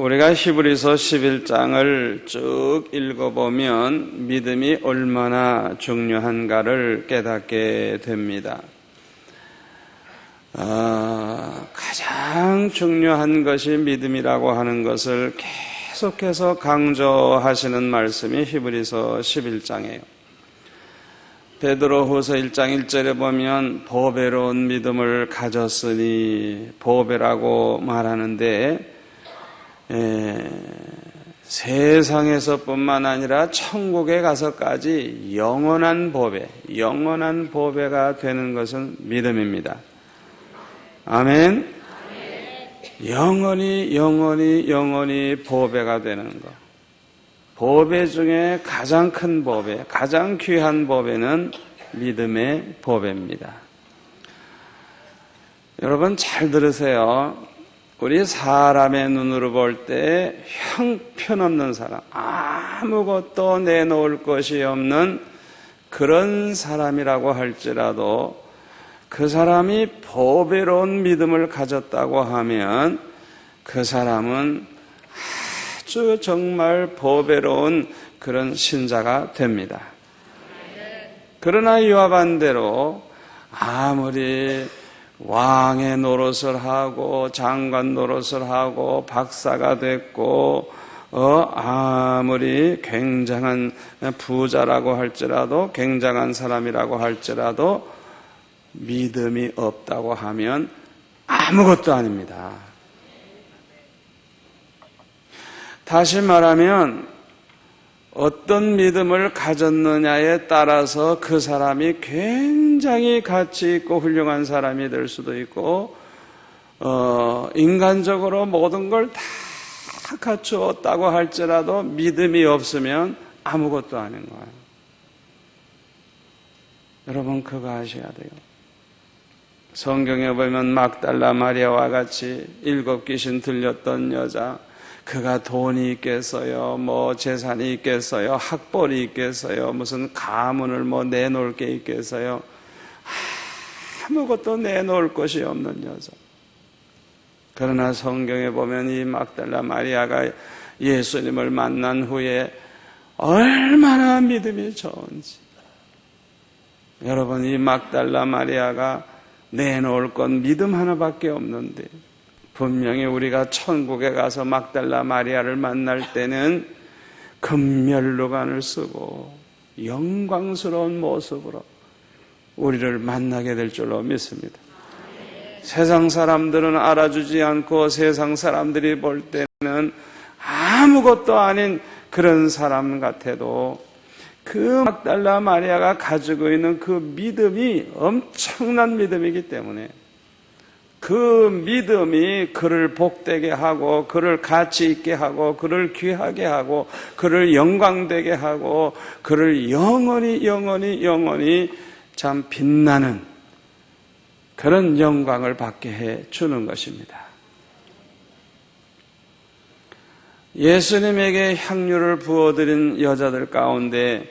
우리가 히브리서 11장을 쭉 읽어보면 믿음이 얼마나 중요한가를 깨닫게 됩니다. 가장 중요한 것이 믿음이라고 하는 것을 계속해서 강조하시는 말씀이 히브리서 11장이에요. 베드로후서 1장 1절에 보면 보배로운 믿음을 가졌으니, 보배라고 말하는데 세상에서뿐만 아니라 천국에 가서까지 영원한 보배가 되는 것은 믿음입니다. 아멘. 영원히 보배가 되는 것. 보배 중에 가장 큰 보배, 가장 귀한 보배는 믿음의 보배입니다. 여러분 잘 들으세요. 우리 사람의 눈으로 볼 때 형편없는 사람, 아무것도 내놓을 것이 없는 그런 사람이라고 할지라도 그 사람이 보배로운 믿음을 가졌다고 하면 그 사람은 아주 정말 보배로운 그런 신자가 됩니다. 그러나 이와 반대로 아무리 왕의 노릇을 하고 장관 노릇을 하고 박사가 됐고 아무리 굉장한 부자라고 할지라도, 굉장한 사람이라고 할지라도 믿음이 없다고 하면 아무것도 아닙니다. 다시 말하면 어떤 믿음을 가졌느냐에 따라서 그 사람이 굉장히 가치 있고 훌륭한 사람이 될 수도 있고, 인간적으로 모든 걸 다 갖추었다고 할지라도 믿음이 없으면 아무것도 아닌 거예요. 여러분 그거 아셔야 돼요. 성경에 보면 막달라 마리아와 같이 7 귀신 들렸던 여자, 그가 돈이 있겠어요? 뭐 재산이 있겠어요? 학벌이 있겠어요? 무슨 가문을 내놓을 게 있겠어요? 아무것도 내놓을 것이 없는 여자. 그러나 성경에 보면 이 막달라 마리아가 예수님을 만난 후에 얼마나 믿음이 좋은지. 여러분 이 막달라 마리아가 내놓을 건 믿음 하나밖에 없는데, 분명히 우리가 천국에 가서 막달라 마리아를 만날 때는 금면류관을 쓰고 영광스러운 모습으로 우리를 만나게 될 줄로 믿습니다. 세상 사람들은 알아주지 않고 세상 사람들이 볼 때는 아무것도 아닌 그런 사람 같아도 그 막달라 마리아가 가지고 있는 그 믿음이 엄청난 믿음이기 때문에 그 믿음이 그를 복되게 하고 그를 가치 있게 하고 그를 귀하게 하고 그를 영광되게 하고 그를 영원히 참 빛나는 그런 영광을 받게 해주는 것입니다. 예수님에게 향유를 부어드린 여자들 가운데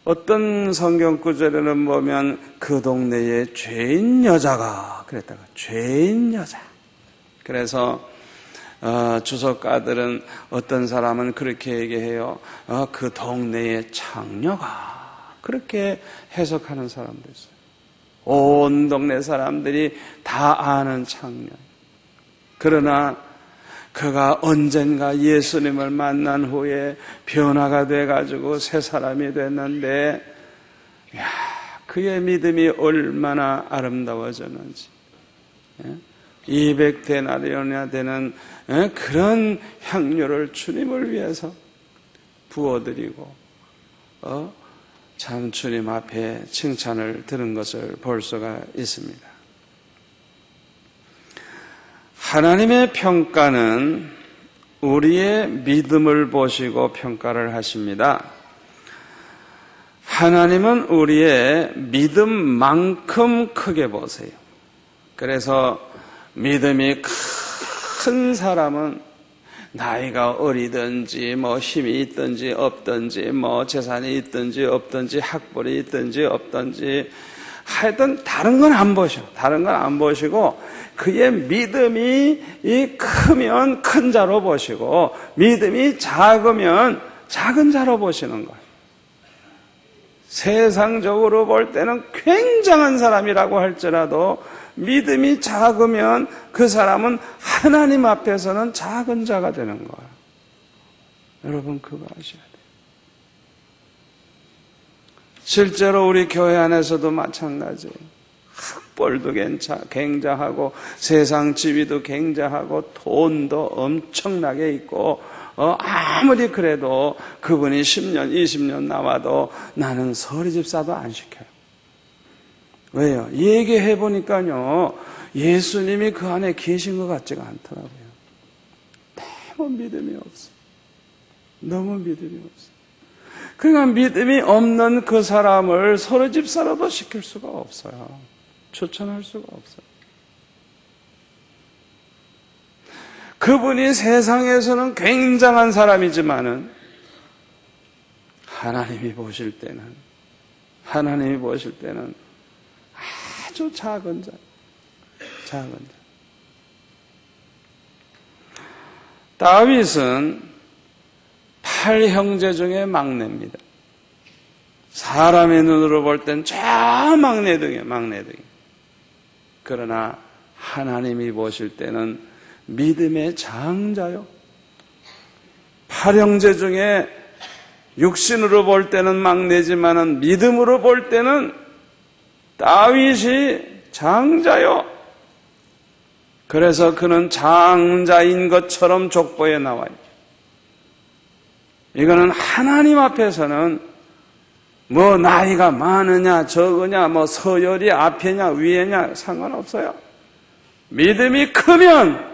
어떤 성경 구절에는 보면 그 동네에 죄인 여자가 그랬다가 죄인 여자. 그래서 주석가들은 어떤 사람은 그렇게 얘기해요. 그 동네의 창녀가, 그렇게 해석하는 사람도 있어요. 온 동네 사람들이 다 아는 창녀. 그러나 그가 언젠가 예수님을 만난 후에 변화가 돼가지고 새 사람이 됐는데, 그의 믿음이 얼마나 아름다워졌는지. 200데나리온이나 되는 그런 향료를 주님을 위해서 부어드리고 참 주님 앞에 칭찬을 들은 것을 볼 수가 있습니다. 하나님의 평가는 우리의 믿음을 보시고 평가를 하십니다. 하나님은 우리의 믿음만큼 크게 보세요. 그래서 믿음이 큰 사람은 나이가 어리든지 힘이 있든지 없든지 재산이 있든지 없든지 학벌이 있든지 없든지 하여튼 다른 건 안 보셔. 다른 건 안 보시고 그의 믿음이 크면 큰 자로 보시고 믿음이 작으면 작은 자로 보시는 거예요. 세상적으로 볼 때는 굉장한 사람이라고 할지라도 믿음이 작으면 그 사람은 하나님 앞에서는 작은 자가 되는 거예요. 여러분 그거 아셔야 돼요. 실제로 우리 교회 안에서도 마찬가지예요. 학벌도 굉장하고 세상 지위도 굉장하고 돈도 엄청나게 있고 아무리 그래도 그분이 10년, 20년 남아도 나는 서리집사도 안 시켜요. 왜요? 얘기해 보니까요, 예수님이 그 안에 계신 것 같지가 않더라고요. 너무 믿음이 없어요. 너무 믿음이 없어요. 그러니까 믿음이 없는 그 사람을 서리집사라도 시킬 수가 없어요. 추천할 수가 없어요. 그분이 세상에서는 굉장한 사람이지만은 하나님이 보실 때는 아주 작은 자. 다윗은 8형제 중에 막내입니다. 사람의 눈으로 볼 땐 저 막내등이에요. 그러나 하나님이 보실 때는 믿음의 장자요. 8형제 중에 육신으로 볼 때는 막내지만은 믿음으로 볼 때는 다윗이 장자요. 그래서 그는 장자인 것처럼 족보에 나와요. 이거는 하나님 앞에서는 뭐 나이가 많으냐 적으냐 뭐 서열이 앞에냐 위에냐 상관없어요. 믿음이 크면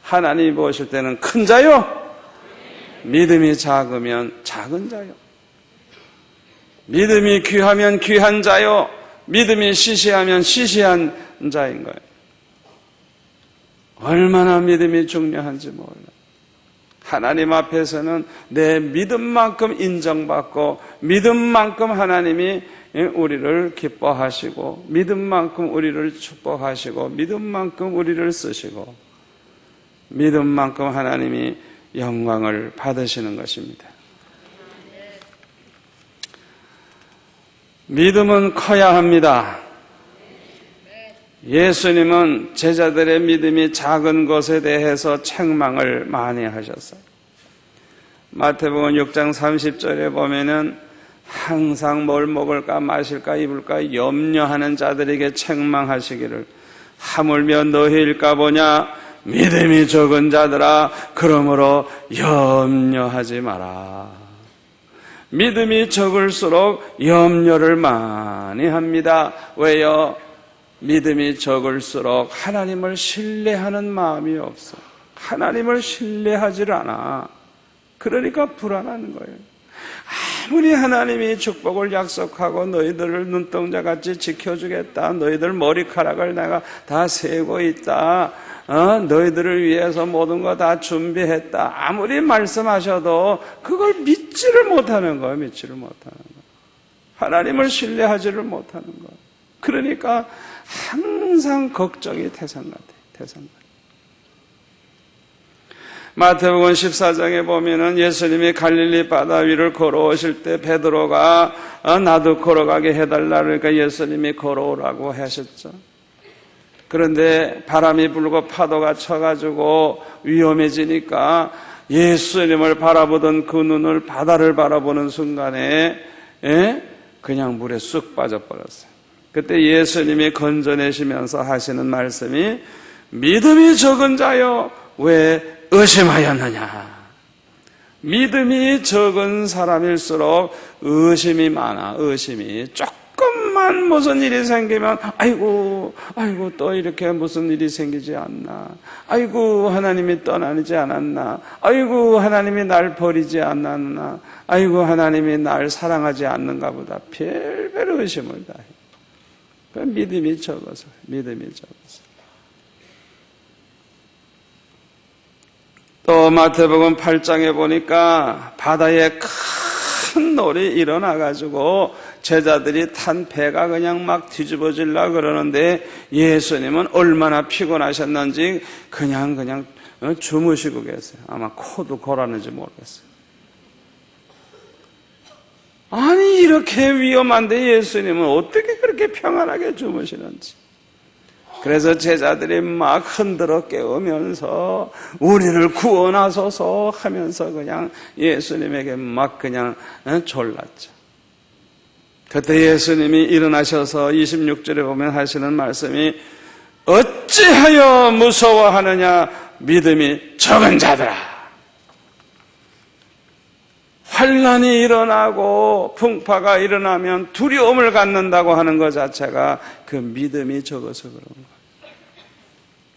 하나님이 보실 때는 큰 자요. 믿음이 작으면 작은 자요. 믿음이 귀하면 귀한 자요. 믿음이 시시하면 시시한 자인 거예요. 얼마나 믿음이 중요한지 몰라요. 하나님 앞에서는 내 믿음만큼 인정받고 믿음만큼 하나님이 우리를 기뻐하시고 믿음만큼 우리를 축복하시고 믿음만큼 우리를 쓰시고 믿음만큼 하나님이 영광을 받으시는 것입니다. 믿음은 커야 합니다. 예수님은 제자들의 믿음이 작은 것에 대해서 책망을 많이 하셨어요. 마태복음 6장 30절에 보면은 항상 뭘 먹을까 마실까 입을까 염려하는 자들에게 책망하시기를 하물며 너희일까 보냐 믿음이 적은 자들아 그러므로 염려하지 마라. 믿음이 적을수록 염려를 많이 합니다. 왜요? 믿음이 적을수록 하나님을 신뢰하는 마음이 없어. 하나님을 신뢰하질 않아. 그러니까 불안한 거예요. 아무리 하나님이 축복을 약속하고 너희들을 눈동자같이 지켜주겠다. 너희들 머리카락을 내가 다 세고 있다. 너희들을 위해서 모든 거 다 준비했다. 아무리 말씀하셔도 그걸 믿지를 못하는 거예요. 믿지를 못하는 거예요. 하나님을 신뢰하지를 못하는 거예요. 그러니까 항상 걱정이 태산 같아요. 마태복음 14장에 보면은 예수님이 갈릴리 바다 위를 걸어오실 때 베드로가 나도 걸어가게 해달라 그러니까 예수님이 걸어오라고 하셨죠. 그런데 바람이 불고 파도가 쳐가지고 위험해지니까 예수님을 바라보던 그 눈을 바다를 바라보는 순간에 그냥 물에 쑥 빠져버렸어요. 그때 예수님이 건져내시면서 하시는 말씀이 믿음이 적은 자여 왜 의심하였느냐. 믿음이 적은 사람일수록 의심이 많아. 의심이 조금만 무슨 일이 생기면 아이고 또 이렇게 무슨 일이 생기지 않나. 아이고 하나님이 떠나지 않았나. 아이고 하나님이 날 버리지 않았나. 아이고 하나님이 날 사랑하지 않는가 보다. 별별 의심을 다 해요. 믿음이 적어서. 또 마태복음 8장에 보니까 바다에 큰 큰 놀이 일어나가지고 제자들이 탄 배가 그냥 막 뒤집어지려고 그러는데 예수님은 얼마나 피곤하셨는지 그냥 주무시고 계세요. 아마 코도 골았는지 모르겠어요. 아니 이렇게 위험한데 예수님은 어떻게 그렇게 평안하게 주무시는지. 그래서 제자들이 막 흔들어 깨우면서 우리를 구원하소서 하면서 그냥 예수님에게 막 그냥 졸랐죠. 그때 예수님이 일어나셔서 26절에 보면 하시는 말씀이 어찌하여 무서워하느냐 믿음이 적은 자들아. 환난이 일어나고 풍파가 일어나면 두려움을 갖는다고 하는 것 자체가 그 믿음이 적어서 그런 거예요.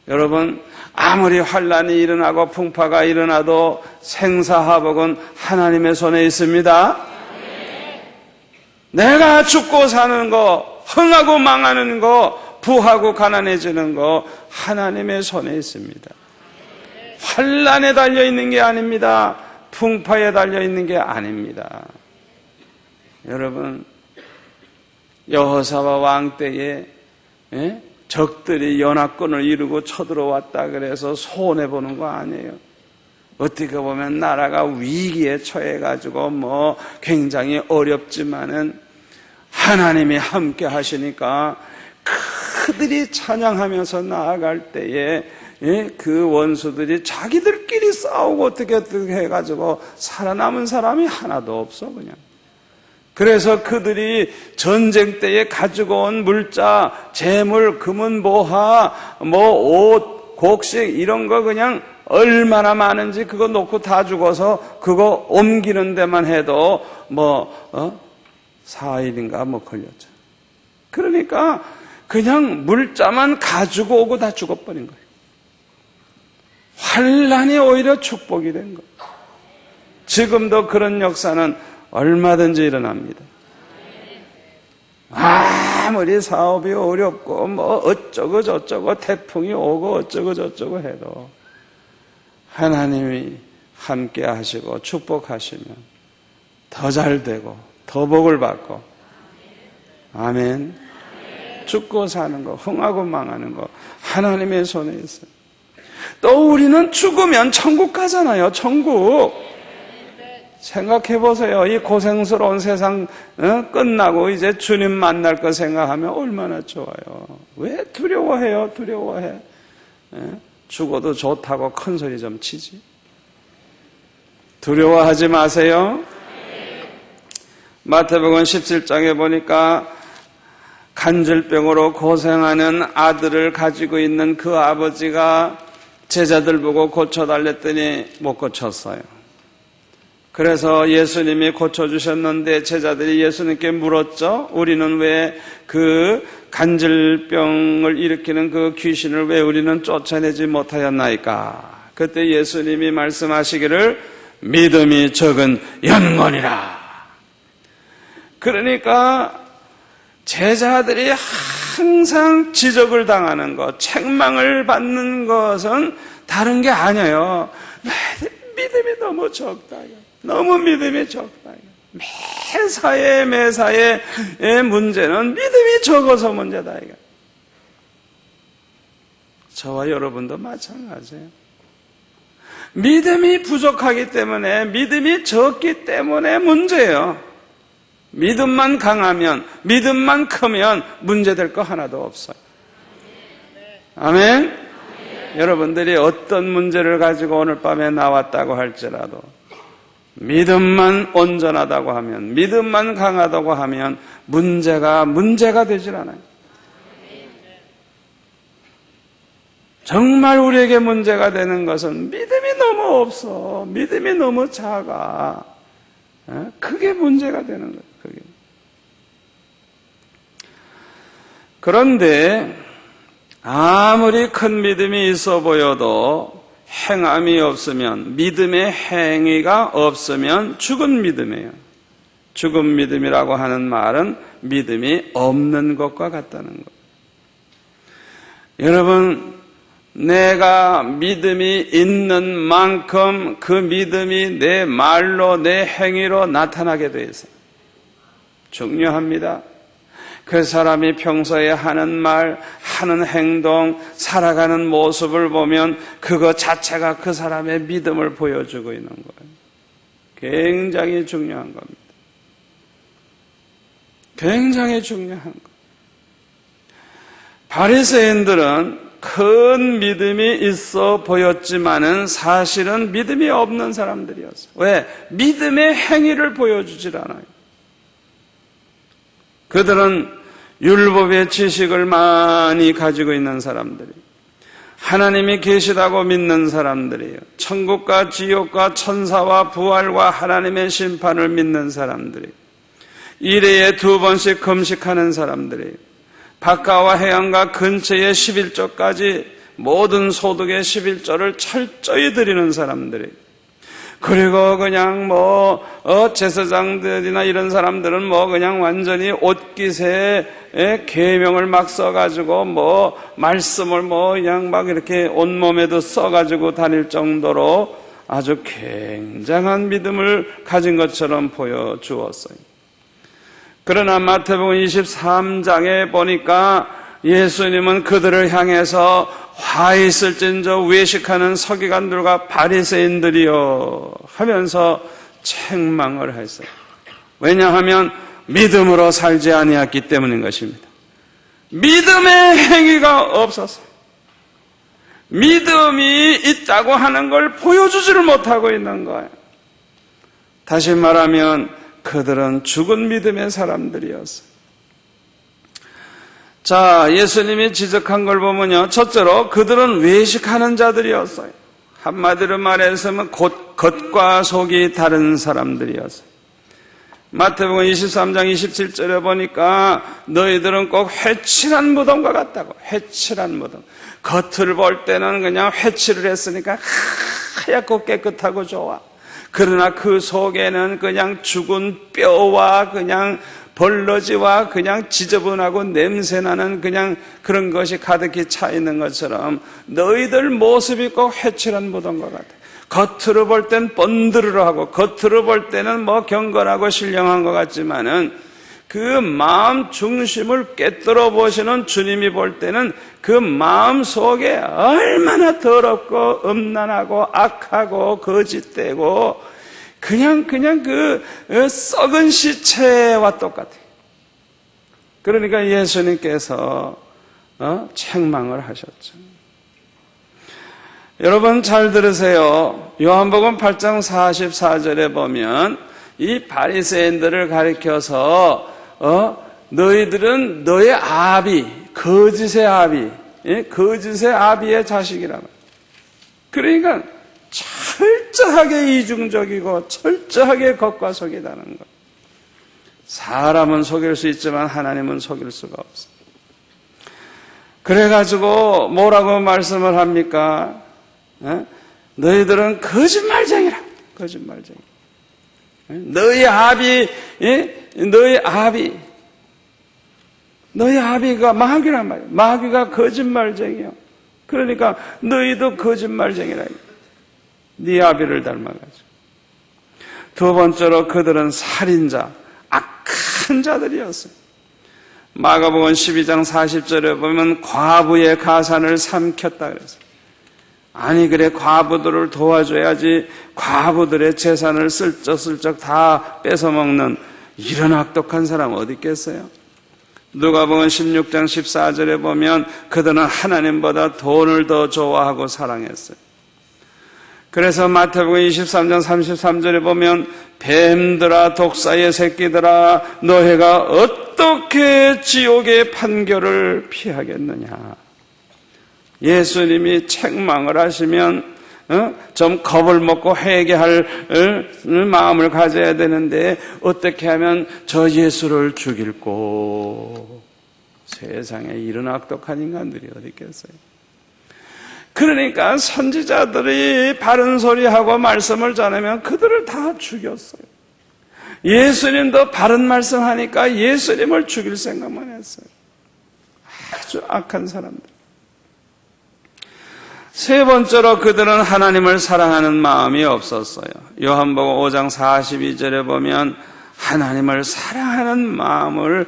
여러분, 아무리 환난이 일어나고 풍파가 일어나도 생사화복은 하나님의 손에 있습니다. 내가 죽고 사는 거, 흥하고 망하는 거, 부하고 가난해지는 거 하나님의 손에 있습니다. 환난에 달려있는 게 아닙니다. 풍파에 달려있는 게 아닙니다. 여러분, 여호사밧 왕 때에 적들이 연합군을 이루고 쳐들어왔다 그래서 손해보는 거 아니에요. 어떻게 보면 나라가 위기에 처해가지고 굉장히 어렵지만은 하나님이 함께 하시니까 그들이 찬양하면서 나아갈 때에 그 원수들이 자기들끼리 싸우고 어떻게 해가지고 살아남은 사람이 하나도 없어 그냥. 그래서 그들이 전쟁 때에 가지고 온 물자, 재물, 금은 보화, 옷, 곡식 이런 거 그냥 얼마나 많은지 그거 놓고 다 죽어서 그거 옮기는 데만 해도 4일인가 걸렸죠. 그러니까 그냥 물자만 가지고 오고 다 죽어버린 거예요. 환난이 오히려 축복이 된 거예요. 지금도 그런 역사는 얼마든지 일어납니다. 아무리 사업이 어렵고 어쩌고 저쩌고 태풍이 오고 어쩌고 저쩌고 해도 하나님이 함께 하시고 축복하시면 더 잘 되고 더 복을 받고 아멘. 죽고 사는 거, 흥하고 망하는 거 하나님의 손에 있어요. 또 우리는 죽으면 천국 가잖아요. 천국. 생각해 보세요. 이 고생스러운 세상 끝나고 이제 주님 만날 거 생각하면 얼마나 좋아요. 왜 두려워해요? 두려워해. 죽어도 좋다고 큰 소리 좀 치지. 두려워하지 마세요. 마태복음 17장에 보니까 간질병으로 고생하는 아들을 가지고 있는 그 아버지가 제자들 보고 고쳐달랬더니 못 고쳤어요. 그래서 예수님이 고쳐주셨는데 제자들이 예수님께 물었죠. 우리는 왜 그 간질병을 일으키는 그 귀신을 왜 우리는 쫓아내지 못하였나이까? 그때 예수님이 말씀하시기를 믿음이 적은 영혼이라. 그러니까 제자들이 항상 지적을 당하는 것, 책망을 받는 것은 다른 게 아니에요. 믿음이 너무 적다. 너무 믿음이 적다. 매사의 문제는 믿음이 적어서 문제다. 저와 여러분도 마찬가지예요. 믿음이 부족하기 때문에, 믿음이 적기 때문에 문제예요. 믿음만 강하면, 믿음만 크면 문제될 거 하나도 없어요. 아멘? 여러분들이 어떤 문제를 가지고 오늘 밤에 나왔다고 할지라도 믿음만 온전하다고 하면, 믿음만 강하다고 하면 문제가 되질 않아요. 정말 우리에게 문제가 되는 것은 믿음이 너무 없어. 믿음이 너무 작아. 그게 문제가 되는 거예요. 그게. 그런데 아무리 큰 믿음이 있어 보여도 행함이 없으면, 믿음의 행위가 없으면 죽은 믿음이에요. 죽은 믿음이라고 하는 말은 믿음이 없는 것과 같다는 것. 여러분, 내가 믿음이 있는 만큼 그 믿음이 내 말로 내 행위로 나타나게 돼 있어요. 중요합니다. 그 사람이 평소에 하는 말, 하는 행동, 살아가는 모습을 보면 그거 자체가 그 사람의 믿음을 보여주고 있는 거예요. 굉장히 중요한 겁니다. 굉장히 중요한 거예요. 바리새인들은 큰 믿음이 있어 보였지만은 사실은 믿음이 없는 사람들이었어요. 왜? 믿음의 행위를 보여주질 않아요. 그들은 율법의 지식을 많이 가지고 있는 사람들이에요. 하나님이 계시다고 믿는 사람들이에요. 천국과 지옥과 천사와 부활과 하나님의 심판을 믿는 사람들이에요. 일회에 2번씩 금식하는 사람들이에요. 바깥과 해안과 근처의 11조까지 모든 소득의 11조를 철저히 드리는 사람들이에요. 그리고 그냥 제사장들이나 이런 사람들은 그냥 완전히 옷깃에 계명을 막 써가지고 말씀을 그냥 막 이렇게 온몸에도 써가지고 다닐 정도로 아주 굉장한 믿음을 가진 것처럼 보여주었어요. 그러나 마태복음 23장에 보니까 예수님은 그들을 향해서 화 있을진저 외식하는 서기관들과 바리새인들이여 하면서 책망을 했어요. 왜냐하면 믿음으로 살지 아니했기 때문인 것입니다. 믿음의 행위가 없었어요. 믿음이 있다고 하는 걸 보여주지를 못하고 있는 거예요. 다시 말하면 그들은 죽은 믿음의 사람들이었어요. 자, 예수님이 지적한 걸 보면요. 첫째로 그들은 외식하는 자들이었어요. 한마디로 말해서는 겉과 속이 다른 사람들이었어요. 마태복음 23장 27절에 보니까 너희들은 꼭 회칠한 무덤과 같다고. 회칠한 무덤. 겉을 볼 때는 그냥 회칠을 했으니까 하얗고 깨끗하고 좋아. 그러나 그 속에는 그냥 죽은 뼈와 그냥 벌러지와 그냥 지저분하고 냄새나는 그냥 그런 것이 가득히 차 있는 것처럼 너희들 모습이 꼭 회칠한 무덤과 같아. 겉으로 볼 땐 번드르르하고 겉으로 볼 때는 경건하고 신령한 것 같지만은 그 마음 중심을 꿰뚫어 보시는 주님이 볼 때는 그 마음 속에 얼마나 더럽고 음란하고 악하고 거짓되고 그냥 그 썩은 시체와 똑같아요. 그러니까 예수님께서 책망을 하셨죠. 여러분 잘 들으세요. 요한복음 8장 44절에 보면 이 바리새인들을 가리켜서 너희들은 너의 아비, 거짓의 아비, 거짓의 아비의 자식이라고. 그러니까 철저하게 이중적이고 철저하게 겉과 속이다는 것. 사람은 속일 수 있지만 하나님은 속일 수가 없습니다. 그래가지고 뭐라고 말씀을 합니까? 너희들은 거짓말쟁이라. 거짓말쟁이. 너희 아비, 너희 아비가 마귀란 말이에요. 마귀가 거짓말쟁이요. 그러니까 너희도 거짓말쟁이라. 네 아비를 닮아가지고. 두 번째로 그들은 살인자, 악한 자들이었어요. 마가복음 12장 40절에 보면 과부의 가산을 삼켰다 그랬어요. 아니 그래 과부들을 도와줘야지 과부들의 재산을 슬쩍슬쩍 다 뺏어먹는 이런 악독한 사람 어디 있겠어요? 누가복음 16장 14절에 보면 그들은 하나님보다 돈을 더 좋아하고 사랑했어요. 그래서 마태복음 23장 33절에 보면 뱀들아 독사의 새끼들아 너희가 어떻게 지옥의 판결을 피하겠느냐. 예수님이 책망을 하시면 좀 겁을 먹고 회개할 마음을 가져야 되는데 어떻게 하면 저 예수를 죽일꼬. 세상에 이런 악독한 인간들이 어디 있겠어요. 그러니까 선지자들이 바른 소리하고 말씀을 전하면 그들을 다 죽였어요. 예수님도 바른 말씀하니까 예수님을 죽일 생각만 했어요. 아주 악한 사람들. 세 번째로 그들은 하나님을 사랑하는 마음이 없었어요. 요한복음 5장 42절에 보면 하나님을 사랑하는 마음을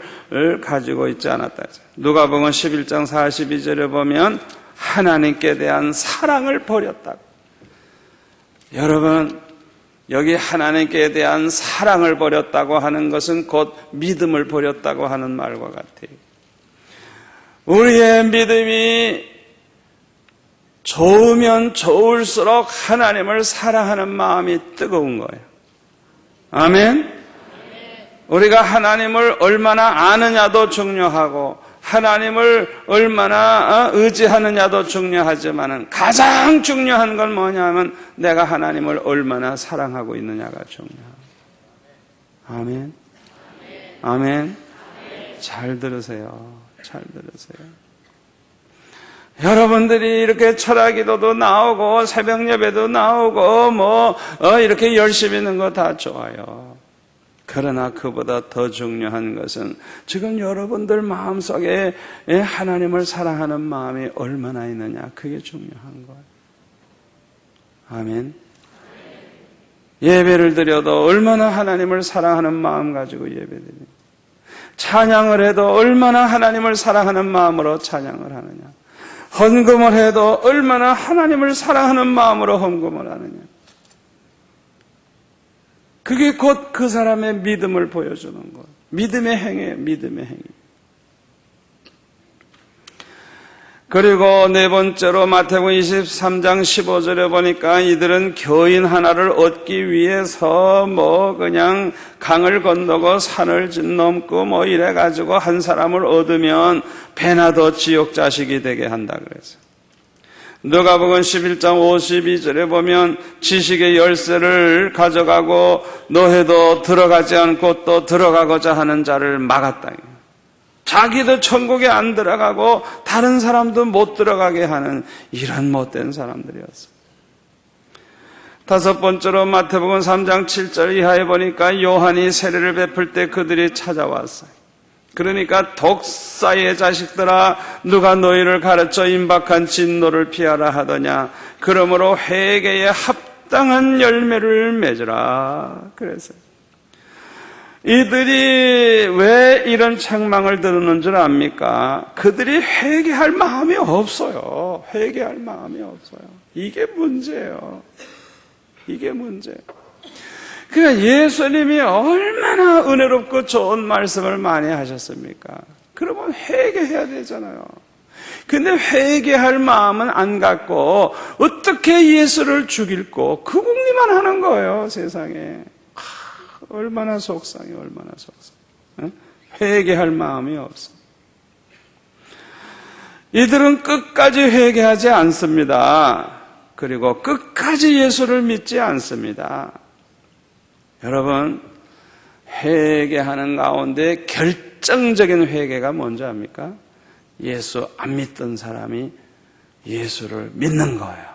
가지고 있지 않았다. 누가복음 11장 42절에 보면 하나님께 대한 사랑을 버렸다고. 여러분, 여기 하나님께 대한 사랑을 버렸다고 하는 것은 곧 믿음을 버렸다고 하는 말과 같아요. 우리의 믿음이 좋으면 좋을수록 하나님을 사랑하는 마음이 뜨거운 거예요. 아멘? 우리가 하나님을 얼마나 아느냐도 중요하고 하나님을 얼마나 의지하느냐도 중요하지만 가장 중요한 건 뭐냐면 내가 하나님을 얼마나 사랑하고 있느냐가 중요합니다. 아멘? 아멘? 잘 들으세요. 잘 들으세요. 여러분들이 이렇게 철학기도도 나오고 새벽 예배도 나오고 이렇게 열심히 있는 거 다 좋아요. 그러나 그보다 더 중요한 것은 지금 여러분들 마음속에 하나님을 사랑하는 마음이 얼마나 있느냐, 그게 중요한 거예요. 아멘. 예배를 드려도 얼마나 하나님을 사랑하는 마음 가지고 예배드립니다. 찬양을 해도 얼마나 하나님을 사랑하는 마음으로 찬양을 하느냐. 헌금을 해도 얼마나 하나님을 사랑하는 마음으로 헌금을 하느냐. 그게 곧 그 사람의 믿음을 보여주는 것. 믿음의 행위예요. 믿음의 행위. 그리고 네 번째로 마태복음 23장 15절에 보니까 이들은 교인 하나를 얻기 위해서 그냥 강을 건너고 산을 넘고 이래가지고 한 사람을 얻으면 배나 더 지옥 자식이 되게 한다 그랬어요. 누가복음 11장 52절에 보면 지식의 열쇠를 가져가고 노예도 들어가지 않고 또 들어가고자 하는 자를 막았다. 자기도 천국에 안 들어가고 다른 사람도 못 들어가게 하는 이런 못된 사람들이었어요. 다섯 번째로 마태복음 3장 7절 이하에 보니까 요한이 세례를 베풀 때 그들이 찾아왔어요. 그러니까 독사의 자식들아, 누가 너희를 가르쳐 임박한 진노를 피하라 하더냐. 그러므로 회개에 합당한 열매를 맺으라 그랬어요. 이들이 왜 이런 책망을 들었는 줄 압니까? 그들이 회개할 마음이 없어요. 회개할 마음이 없어요. 이게 문제예요. 이게 문제예요. 그러니까 예수님이 얼마나 은혜롭고 좋은 말씀을 많이 하셨습니까? 그러면 회개해야 되잖아요. 근데 회개할 마음은 안 갖고 어떻게 예수를 죽일고 그 궁리만 하는 거예요, 세상에. 얼마나 속상해, 얼마나 속상해. 회개할 마음이 없어. 이들은 끝까지 회개하지 않습니다. 그리고 끝까지 예수를 믿지 않습니다. 여러분, 회개하는 가운데 결정적인 회개가 뭔지 압니까? 예수 안 믿던 사람이 예수를 믿는 거예요.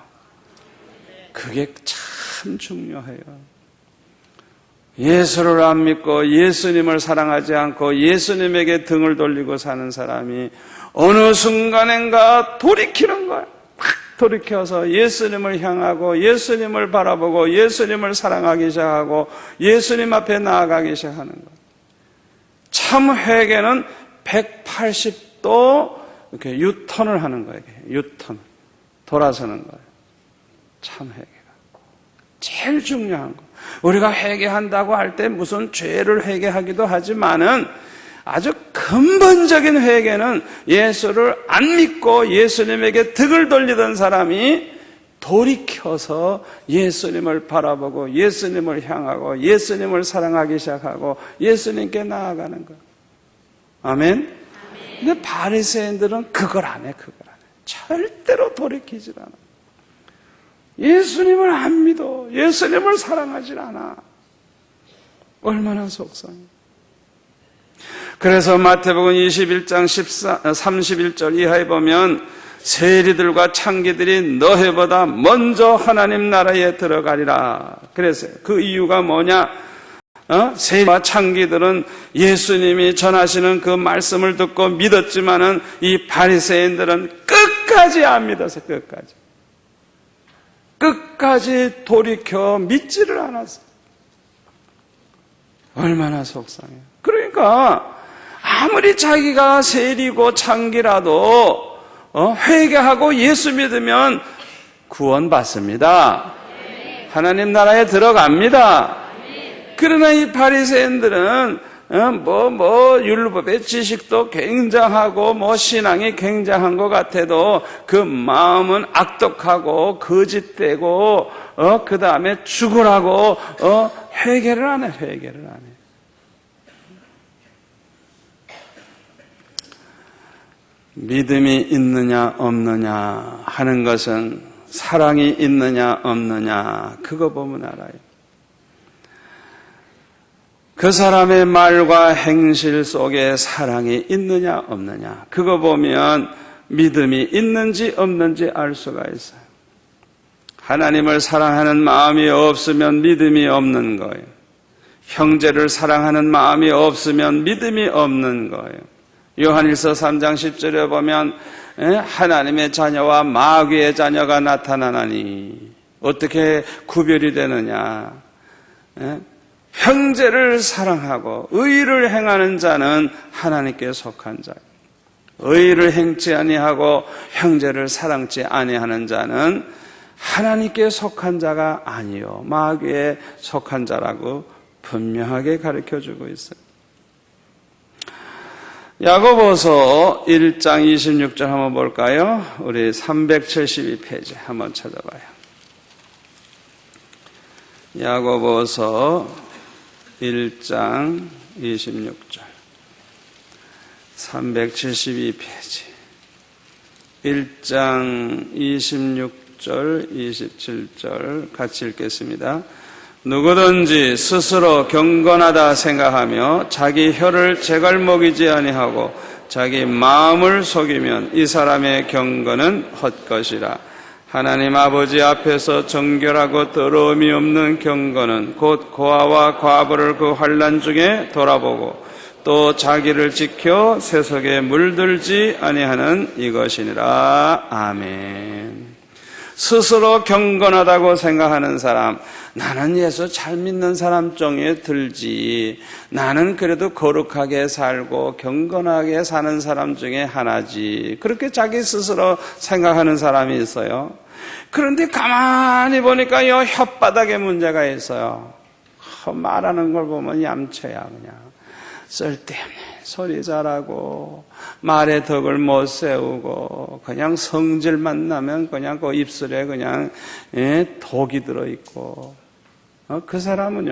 그게 참 중요해요. 예수를 안 믿고 예수님을 사랑하지 않고 예수님에게 등을 돌리고 사는 사람이 어느 순간인가 돌이키는 거예요. 확 돌이켜서 예수님을 향하고 예수님을 바라보고 예수님을 사랑하기 시작하고 예수님 앞에 나아가기 시작하는 거예요. 참 회개는 180도 이렇게 유턴을 하는 거예요. 유턴. 돌아서는 거예요. 참 회개가. 제일 중요한 거. 우리가 회개한다고 할 때 무슨 죄를 회개하기도 하지만은 아주 근본적인 회개는 예수를 안 믿고 예수님에게 등을 돌리던 사람이 돌이켜서 예수님을 바라보고 예수님을 향하고 예수님을 사랑하기 시작하고 예수님께 나아가는 거. 아멘? 근데 바리새인들은 그걸 안 해, 그걸 안 해. 절대로 돌이키질 않아. 예수님을 안 믿어. 예수님을 사랑하질 않아. 얼마나 속상해. 그래서 마태복음 21장 31절 이하에 보면 세리들과 창기들이 너희보다 먼저 하나님 나라에 들어가리라 그랬어요. 그 이유가 뭐냐? 세리와 창기들은 예수님이 전하시는 그 말씀을 듣고 믿었지만은 이 바리새인들은 끝까지 안 믿었어요. 끝까지. 끝까지 돌이켜 믿지를 않았어요. 얼마나 속상해요. 그러니까 아무리 자기가 세리고 창기라도 회개하고 예수 믿으면 구원받습니다. 하나님 나라에 들어갑니다. 그러나 이 바리새인들은 율법의 지식도 굉장하고 신앙이 굉장한 것 같아도 그 마음은 악독하고 거짓되고 그 다음에 죽으라고 회개를 안 해. 회개를 안 해. 믿음이 있느냐 없느냐 하는 것은 사랑이 있느냐 없느냐 그거 보면 알아요. 그 사람의 말과 행실 속에 사랑이 있느냐 없느냐 그거 보면 믿음이 있는지 없는지 알 수가 있어요. 하나님을 사랑하는 마음이 없으면 믿음이 없는 거예요. 형제를 사랑하는 마음이 없으면 믿음이 없는 거예요. 요한일서 3장 10절에 보면 하나님의 자녀와 마귀의 자녀가 나타나나니 어떻게 구별이 되느냐. 형제를 사랑하고 의를 행하는 자는 하나님께 속한 자예요. 의를 행치 아니하고 형제를 사랑치 아니하는 자는 하나님께 속한 자가 아니요 마귀에 속한 자라고 분명하게 가르쳐주고 있어요. 야고보서 1장 26절 한번 볼까요? 우리 372페이지 한번 찾아봐요. 야고보서 1장 26절 372페이지 1장 26절 27절 같이 읽겠습니다. 누구든지 스스로 경건하다 생각하며 자기 혀를 제갈먹이지 아니하고 자기 마음을 속이면 이 사람의 경건은 헛것이라. 하나님 아버지 앞에서 정결하고 더러움이 없는 경건은 곧 고아와 과부를 그 환난 중에 돌아보고 또 자기를 지켜 세속에 물들지 아니하는 이것이니라. 아멘. 스스로 경건하다고 생각하는 사람, 나는 예수 잘 믿는 사람 중에 들지, 나는 그래도 거룩하게 살고 경건하게 사는 사람 중에 하나지, 그렇게 자기 스스로 생각하는 사람이 있어요. 그런데 가만히 보니까 이 혓바닥에 문제가 있어요. 말하는 걸 보면 얌체야. 그냥 쓸데없네. 소리 잘하고 말의 덕을 못 세우고 그냥 성질만 나면 그냥 그 입술에 그냥 독이 들어있고, 그 사람은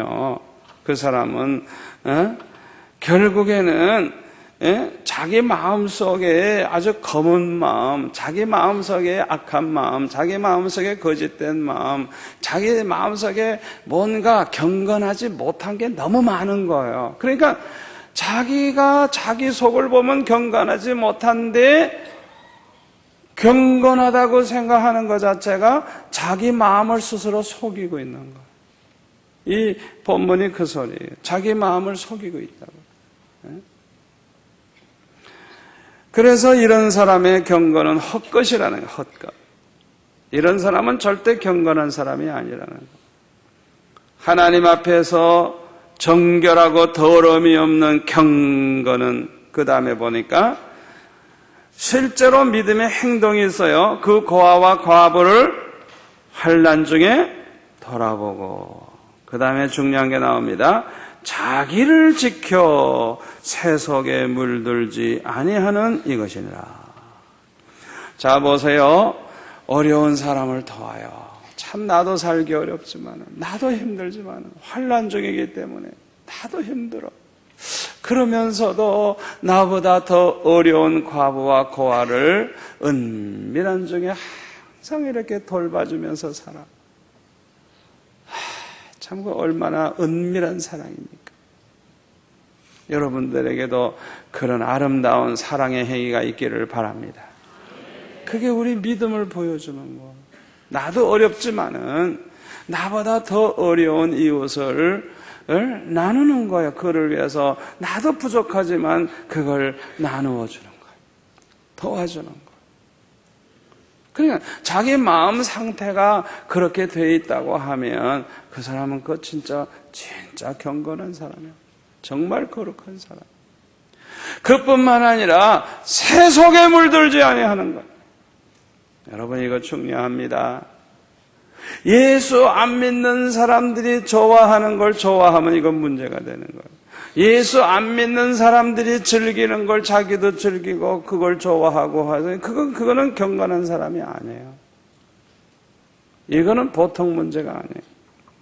결국에는 자기 마음속에 아주 검은 마음, 자기 마음속에 악한 마음, 자기 마음속에 거짓된 마음, 자기 마음속에 뭔가 경건하지 못한 게 너무 많은 거예요. 그러니까 자기가 자기 속을 보면 경건하지 못한데 경건하다고 생각하는 것 자체가 자기 마음을 스스로 속이고 있는 거예요. 이 본문이 그 소리예요. 자기 마음을 속이고 있다고. 그래서 이런 사람의 경건은 헛것이라는 거예요. 헛것. 이런 사람은 절대 경건한 사람이 아니라는 거예요. 하나님 앞에서 정결하고 더러움이 없는 경건은 그 다음에 보니까 실제로 믿음의 행동이 있어요. 그 고아와 과부를 환난 중에 돌아보고, 그 다음에 중요한 게 나옵니다. 자기를 지켜 세속에 물들지 아니하는 이것이니라. 자, 보세요. 어려운 사람을 도와요. 참 나도 살기 어렵지만, 나도 힘들지만, 환난 중이기 때문에 나도 힘들어. 그러면서도 나보다 더 어려운 과부와 고아를 은밀한 중에 항상 이렇게 돌봐주면서 살아. 참 얼마나 은밀한 사랑입니까? 여러분들에게도 그런 아름다운 사랑의 행위가 있기를 바랍니다. 그게 우리 믿음을 보여주는 거. 나도 어렵지만은 나보다 더 어려운 이웃을 나누는 거예요. 그를 위해서 나도 부족하지만 그걸 나누어 주는 거예요. 도와주는 거예요. 그러니까 자기 마음 상태가 그렇게 돼 있다고 하면 그 사람은 진짜 경건한 사람이에요. 정말 거룩한 사람. 그뿐만 아니라 새 속에 물들지 아니하는 것. 여러분, 이거 중요합니다. 예수 안 믿는 사람들이 좋아하는 걸 좋아하면 이건 문제가 되는 거예요. 예수 안 믿는 사람들이 즐기는 걸 자기도 즐기고 그걸 좋아하고 하서 그거는 경건한 사람이 아니에요. 이거는 보통 문제가 아니에요.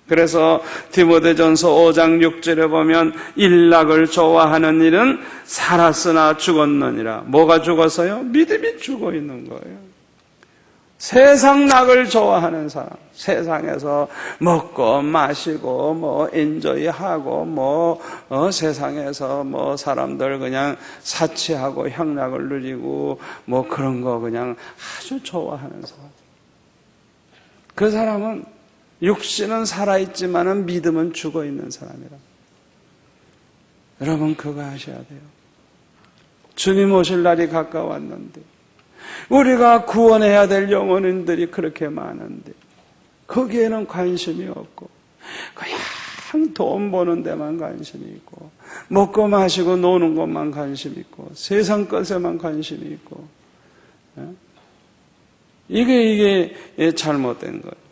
그래서 디모데전서 5장 6절에 보면 일락을 좋아하는 일은 살았으나 죽었느니라. 뭐가 죽어서요? 믿음이 죽어 있는 거예요. 세상 낙을 좋아하는 사람, 세상에서 먹고 마시고 엔조이하고 세상에서 사람들 그냥 사치하고 향락을 누리고 그런 거 그냥 아주 좋아하는 사람. 그 사람은 육신은 살아있지만은 믿음은 죽어 있는 사람이라. 여러분, 그거 아셔야 돼요. 주님 오실 날이 가까웠는데 우리가 구원해야 될 영혼인들이 그렇게 많은데 거기에는 관심이 없고 그냥 돈 버는 데만 관심이 있고 먹고 마시고 노는 것만 관심이 있고 세상 것에만 관심이 있고 이게 잘못된 거예요.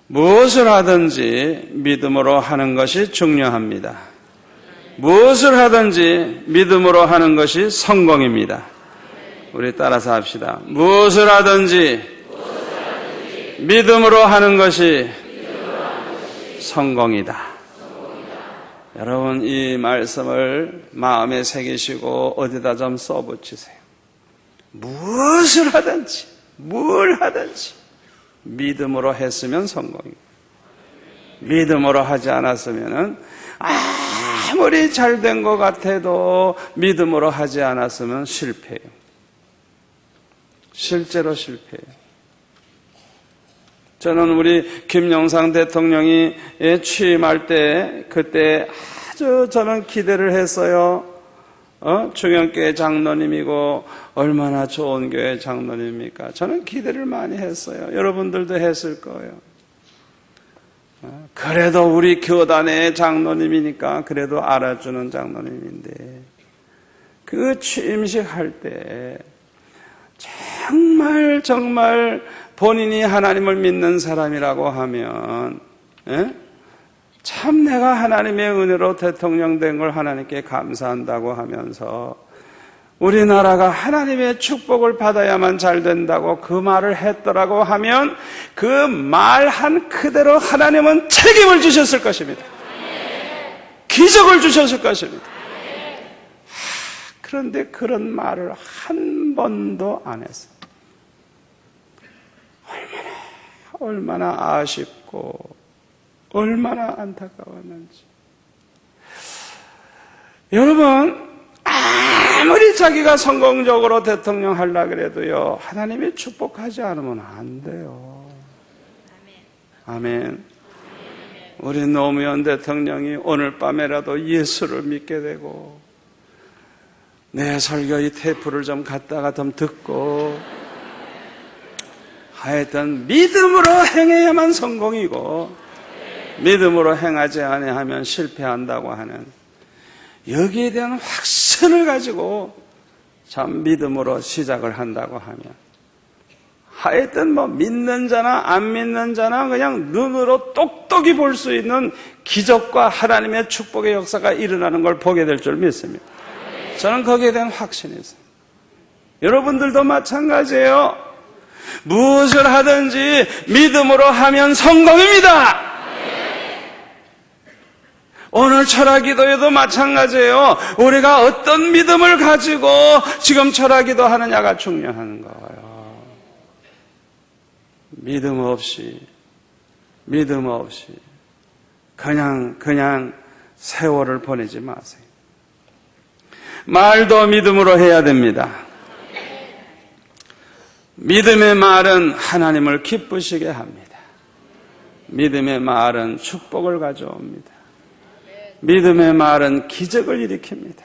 무엇을 하든지 믿음으로 하는 것이 중요합니다. 무엇을 하든지 믿음으로 하는 것이 성공입니다. 우리 따라서 합시다. 무엇을 하든지 믿음으로 하는 것이 성공이다. 여러분, 이 말씀을 마음에 새기시고 어디다 좀 써붙이세요. 무엇을 하든지 뭘 하든지 믿음으로 했으면 성공입니다. 믿음으로 하지 않았으면 아무리 잘된 것 같아도 믿음으로 하지 않았으면 실패해요. 실제로 실패해요. 저는 우리 김영삼 대통령이 취임할 때 그때 아주 저는 기대를 했어요. 중형교회 장로님이고 얼마나 좋은 교회 장로님입니까? 저는 기대를 많이 했어요. 여러분들도 했을 거예요. 그래도 우리 교단의 장로님이니까 그래도 알아주는 장로님인데 그 취임식 할 때 정말 본인이 하나님을 믿는 사람이라고 하면 참 내가 하나님의 은혜로 대통령 된 걸 하나님께 감사한다고 하면서 우리나라가 하나님의 축복을 받아야만 잘 된다고 그 말을 했더라고 하면 그 말한 그대로 하나님은 책임을 주셨을 것입니다. 기적을 주셨을 것입니다. 그런데 그런 말을 한 번도 안 했어요. 얼마나 아쉽고 얼마나 안타까웠는지. 여러분, 아무리 자기가 성공적으로 대통령 하려고 그래도요, 하나님이 축복하지 않으면 안 돼요. 아멘. 우리 노무현 대통령이 오늘 밤에라도 예수를 믿게 되고 내 설교 이 테이프를 좀 갖다가 좀 듣고 하여튼 믿음으로 행해야만 성공이고 믿음으로 행하지 아니하면 실패한다고 하는 여기에 대한 확신을 가지고 참 믿음으로 시작을 한다고 하면 하여튼 믿는 자나 안 믿는 자나 그냥 눈으로 똑똑히 볼 수 있는 기적과 하나님의 축복의 역사가 일어나는 걸 보게 될 줄 믿습니다. 저는 거기에 대한 확신이 있어요. 여러분들도 마찬가지예요. 무엇을 하든지 믿음으로 하면 성공입니다. 오늘 철학기도에도 마찬가지예요. 우리가 어떤 믿음을 가지고 지금 철학기도 하느냐가 중요한 거예요. 믿음 없이 그냥 세월을 보내지 마세요. 말도 믿음으로 해야 됩니다. 믿음의 말은 하나님을 기쁘시게 합니다. 믿음의 말은 축복을 가져옵니다. 믿음의 말은 기적을 일으킵니다.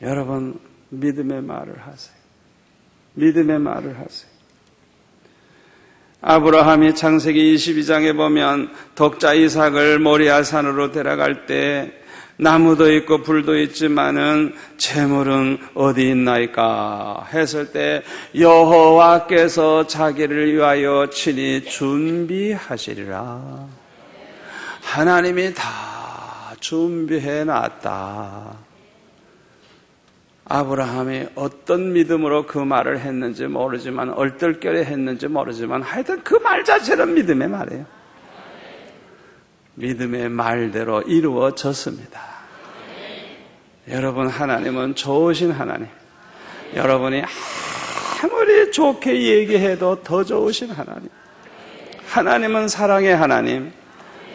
여러분, 믿음의 말을 하세요. 믿음의 말을 하세요. 아브라함이 창세기 22장에 보면 독자 이삭을 모리아 산으로 데려갈 때 나무도 있고 불도 있지만은 재물은 어디 있나이까 했을 때 여호와께서 자기를 위하여 친히 준비하시리라. 하나님이 다 준비해 놨다. 아브라함이 어떤 믿음으로 그 말을 했는지 모르지만 얼떨결에 했는지 모르지만 하여튼 그 말 자체는 믿음의 말이에요. 믿음의 말대로 이루어졌습니다. 여러분, 하나님은 좋으신 하나님. 여러분이 아무리 좋게 얘기해도 더 좋으신 하나님. 하나님은 사랑의 하나님.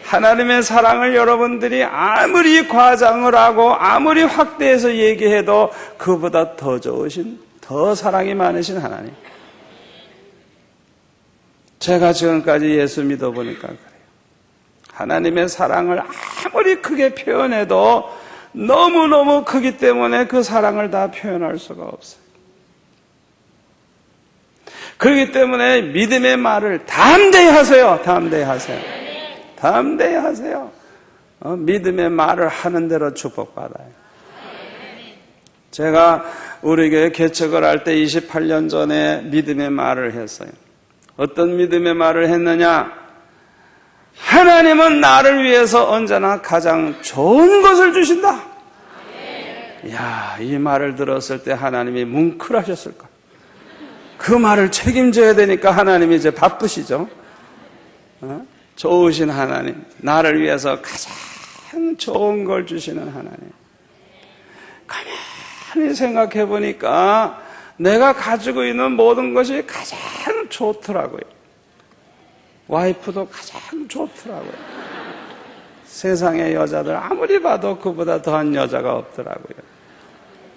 하나님의 사랑을 여러분들이 아무리 과장을 하고 아무리 확대해서 얘기해도 그보다 더 좋으신, 더 사랑이 많으신 하나님. 제가 지금까지 예수 믿어보니까 그래요. 하나님의 사랑을 아무리 크게 표현해도 너무너무 크기 때문에 그 사랑을 다 표현할 수가 없어요. 그렇기 때문에 믿음의 말을 담대히 하세요. 담대히 하세요. 담대히 하세요. 믿음의 말을 하는 대로 축복받아요. 제가 우리 교회 개척을 할 때 28년 전에 믿음의 말을 했어요. 어떤 믿음의 말을 했느냐? 하나님은 나를 위해서 언제나 가장 좋은 것을 주신다. 이야, 이 말을 들었을 때 하나님이 뭉클하셨을까? 그 말을 책임져야 되니까 하나님이 이제 바쁘시죠? 좋으신 하나님, 나를 위해서 가장 좋은 걸 주시는 하나님. 가만히 생각해 보니까 내가 가지고 있는 모든 것이 가장 좋더라고요. 와이프도 가장 좋더라고요. 세상의 여자들 아무리 봐도 그보다 더한 여자가 없더라고요.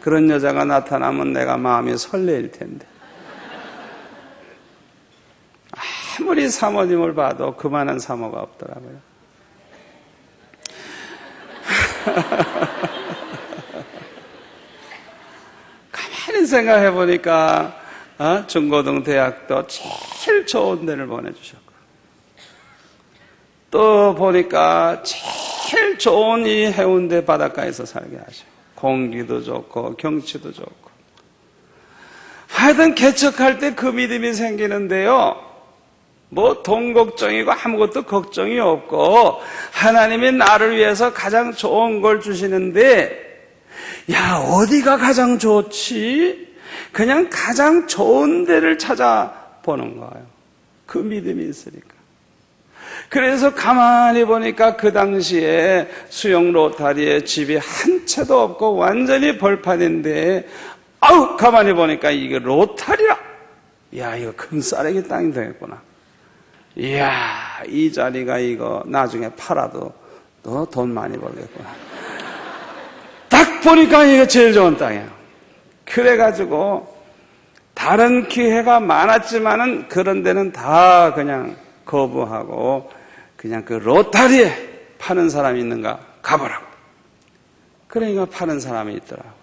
그런 여자가 나타나면 내가 마음이 설레일 텐데. 아무리 사모님을 봐도 그만한 사모가 없더라고요. 가만히 생각해 보니까 중고등 대학도 제일 좋은 데를 보내주셨고, 또 보니까 제일 좋은 이 해운대 바닷가에서 살게 하시고, 공기도 좋고 경치도 좋고, 하여튼 개척할 때 그 믿음이 생기는데요, 뭐 돈 걱정이고 아무것도 걱정이 없고 하나님이 나를 위해서 가장 좋은 걸 주시는데, 야, 어디가 가장 좋지? 그냥 가장 좋은 데를 찾아보는 거예요. 그 믿음이 있으니까. 그래서 가만히 보니까 그 당시에 수영 로타리에 집이 한 채도 없고 완전히 벌판인데, 아우, 가만히 보니까 이게 로타리라. 야, 이거 금싸레기 땅이 되겠구나. 이야, 이 자리가 이거 나중에 팔아도 너 돈 많이 벌겠구나. 딱 보니까 이게 제일 좋은 땅이야. 그래가지고 다른 기회가 많았지만은 그런 데는 다 그냥 거부하고 그냥 그 로타리에 파는 사람이 있는가 가보라고. 그러니까 파는 사람이 있더라고요.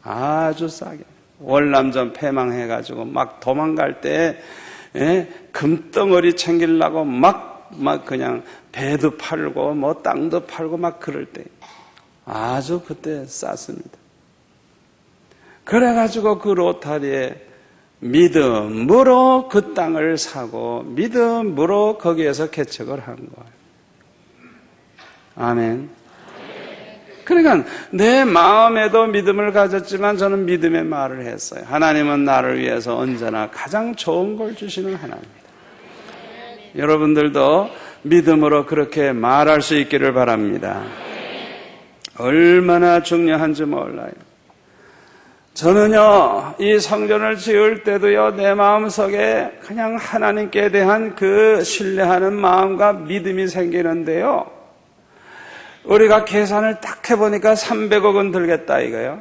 아주 싸게. 월남전 패망해가지고 막 도망갈 때 금덩어리 챙기려고 막 그냥 배도 팔고 뭐 땅도 팔고 막 그럴 때 아주 그때 쌌습니다. 그래가지고 그 로타리에 믿음으로 그 땅을 사고 믿음으로 거기에서 개척을 한 거예요. 아멘. 그러니까 내 마음에도 믿음을 가졌지만 저는 믿음의 말을 했어요. 하나님은 나를 위해서 언제나 가장 좋은 걸 주시는 하나님입니다. 여러분들도 믿음으로 그렇게 말할 수 있기를 바랍니다. 얼마나 중요한지 몰라요. 저는요, 이 성전을 지을 때도요, 내 마음속에 그냥 하나님께 대한 그 신뢰하는 마음과 믿음이 생기는데요, 우리가 계산을 딱 해보니까 300억은 들겠다 이거예요.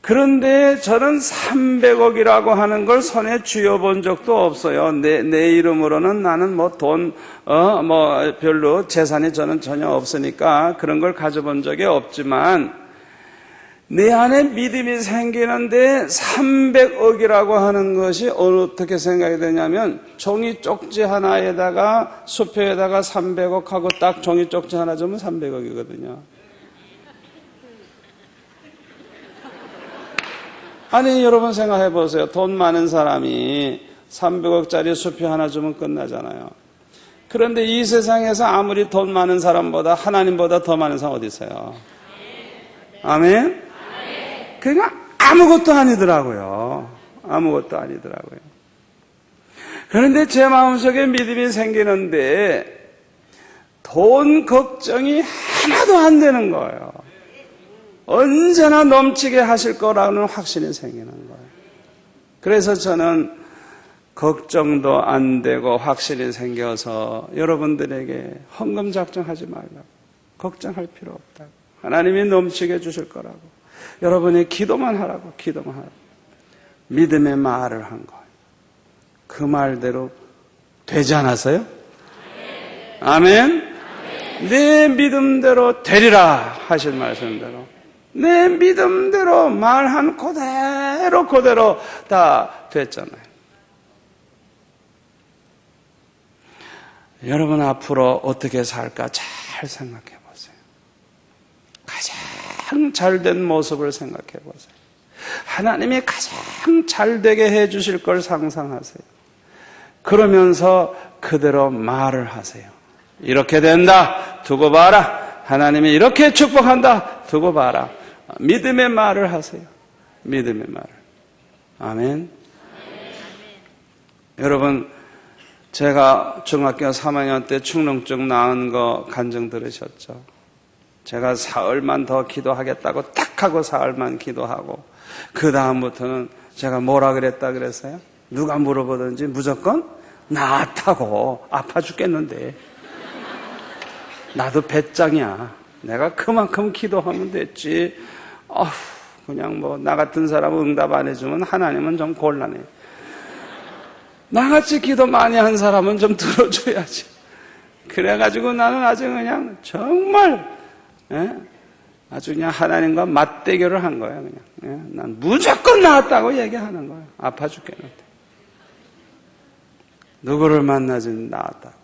그런데 저는 300억이라고 하는 걸 손에 쥐어본 적도 없어요. 내 이름으로는 나는 별로 재산이 저는 전혀 없으니까 그런 걸 가져본 적이 없지만, 내 안에 믿음이 생기는데 300억이라고 하는 것이 어떻게 생각이 되냐면 종이 쪽지 하나에다가 수표에다가 300억 하고 딱 종이 쪽지 하나 주면 300억이거든요. 아니 여러분 생각해 보세요. 돈 많은 사람이 300억짜리 수표 하나 주면 끝나잖아요. 그런데 이 세상에서 아무리 돈 많은 사람보다 하나님보다 더 많은 사람 어디 있어요? 아멘? 그러니까 아무것도 아니더라고요. 아무것도 아니더라고요. 그런데 제 마음속에 믿음이 생기는데 돈 걱정이 하나도 안 되는 거예요. 언제나 넘치게 하실 거라는 확신이 생기는 거예요. 그래서 저는 걱정도 안 되고 확신이 생겨서 여러분들에게 헌금 작정하지 말라고, 걱정할 필요 없다고, 하나님이 넘치게 주실 거라고, 여러분이 기도만 하라고, 기도만 하라고 믿음의 말을 한 거예요. 그 말대로 되지 않았어요? 아멘? 내 믿음대로 되리라 하신 말씀대로 내 믿음대로 말한 그대로 다 됐잖아요. 여러분 앞으로 어떻게 살까 잘 생각해 보세요. 가장 잘된 모습을 생각해 보세요. 하나님이 가장 잘되게 해 주실 걸 상상하세요. 그러면서 그대로 말을 하세요. 이렇게 된다, 두고 봐라. 하나님이 이렇게 축복한다, 두고 봐라. 믿음의 말을 하세요. 믿음의 말을. 아멘. 여러분, 제가 중학교 3학년 때 축농증 나은 거 간증 들으셨죠? 제가 사흘만 더 기도하겠다고 딱 하고 사흘만 기도하고 그 다음부터는 제가 뭐라 그랬다 그랬어요? 누가 물어보든지 무조건 나았다고, 아파 죽겠는데 나도 배짱이야. 내가 그만큼 기도하면 됐지. 그냥 뭐 나 같은 사람은 응답 안 해주면 하나님은 좀 곤란해. 나같이 기도 많이 한 사람은 좀 들어줘야지. 그래가지고 나는 아주 그냥 정말 아주 그냥 하나님과 맞대결을 한 거야. 그냥 난 무조건 나았다고 얘기하는 거야. 아파 죽겠는데 누구를 만나지 나았다고.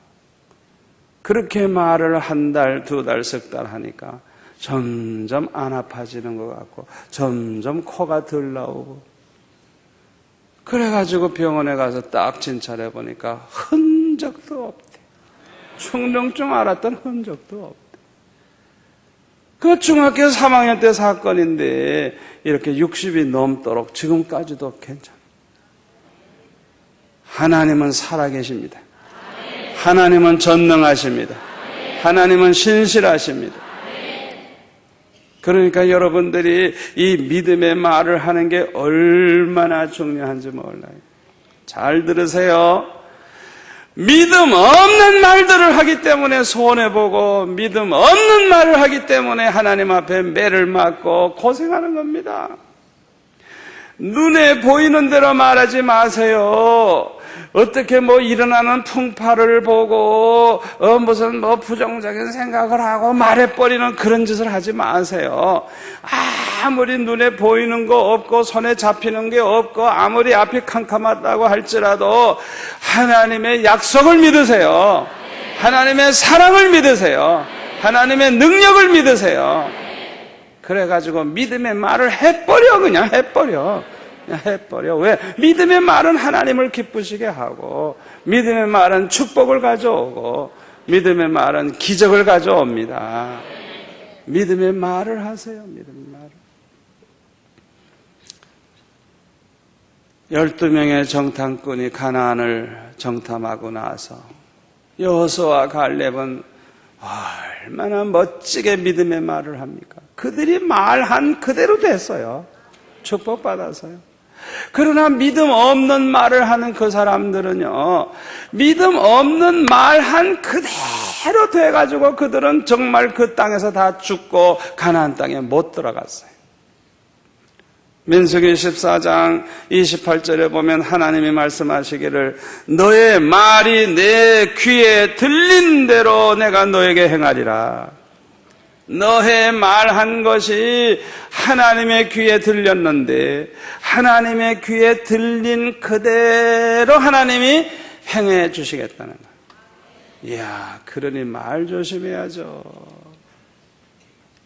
그렇게 말을 한 달, 두 달, 석 달 하니까 점점 안 아파지는 것 같고 점점 코가 덜 나오고, 그래가지고 병원에 가서 딱 진찰해 보니까 흔적도 없대. 축농증 알았던 흔적도 없대. 그 중학교 3학년 때 사건인데 이렇게 60이 넘도록 지금까지도 괜찮아. 하나님은 살아계십니다. 하나님은 전능하십니다. 하나님은 신실하십니다. 그러니까 여러분들이 이 믿음의 말을 하는 게 얼마나 중요한지 몰라요. 잘 들으세요. 믿음 없는 말들을 하기 때문에 손해보고 믿음 없는 말을 하기 때문에 하나님 앞에 매를 맞고 고생하는 겁니다. 눈에 보이는 대로 말하지 마세요. 어떻게 일어나는 풍파를 보고 무슨 부정적인 생각을 하고 말해버리는 그런 짓을 하지 마세요. 아무리 눈에 보이는 거 없고 손에 잡히는 게 없고 아무리 앞이 캄캄하다고 할지라도 하나님의 약속을 믿으세요. 하나님의 사랑을 믿으세요. 하나님의 능력을 믿으세요. 그래가지고 믿음의 말을 해버려. 그냥 해버려. 왜? 믿음의 말은 하나님을 기쁘시게 하고, 믿음의 말은 축복을 가져오고, 믿음의 말은 기적을 가져옵니다. 믿음의 말을 하세요. 믿음의 말을. 12명의 정탐꾼이 가나안을 정탐하고 나서 여호수아와 갈렙은 얼마나 멋지게 믿음의 말을 합니까? 그들이 말한 그대로 됐어요. 축복받아서요. 그러나 믿음 없는 말을 하는 그 사람들은요, 믿음 없는 말한 그대로 돼가지고 그들은 정말 그 땅에서 다 죽고 가나안 땅에 못 들어갔어요. 민수기 14장 28절에 보면 하나님이 말씀하시기를 너의 말이 내 귀에 들린 대로 내가 너에게 행하리라. 너의 말한 것이 하나님의 귀에 들렸는데 하나님의 귀에 들린 그대로 하나님이 행해 주시겠다는 거예요. 이야, 그러니 말 조심해야죠.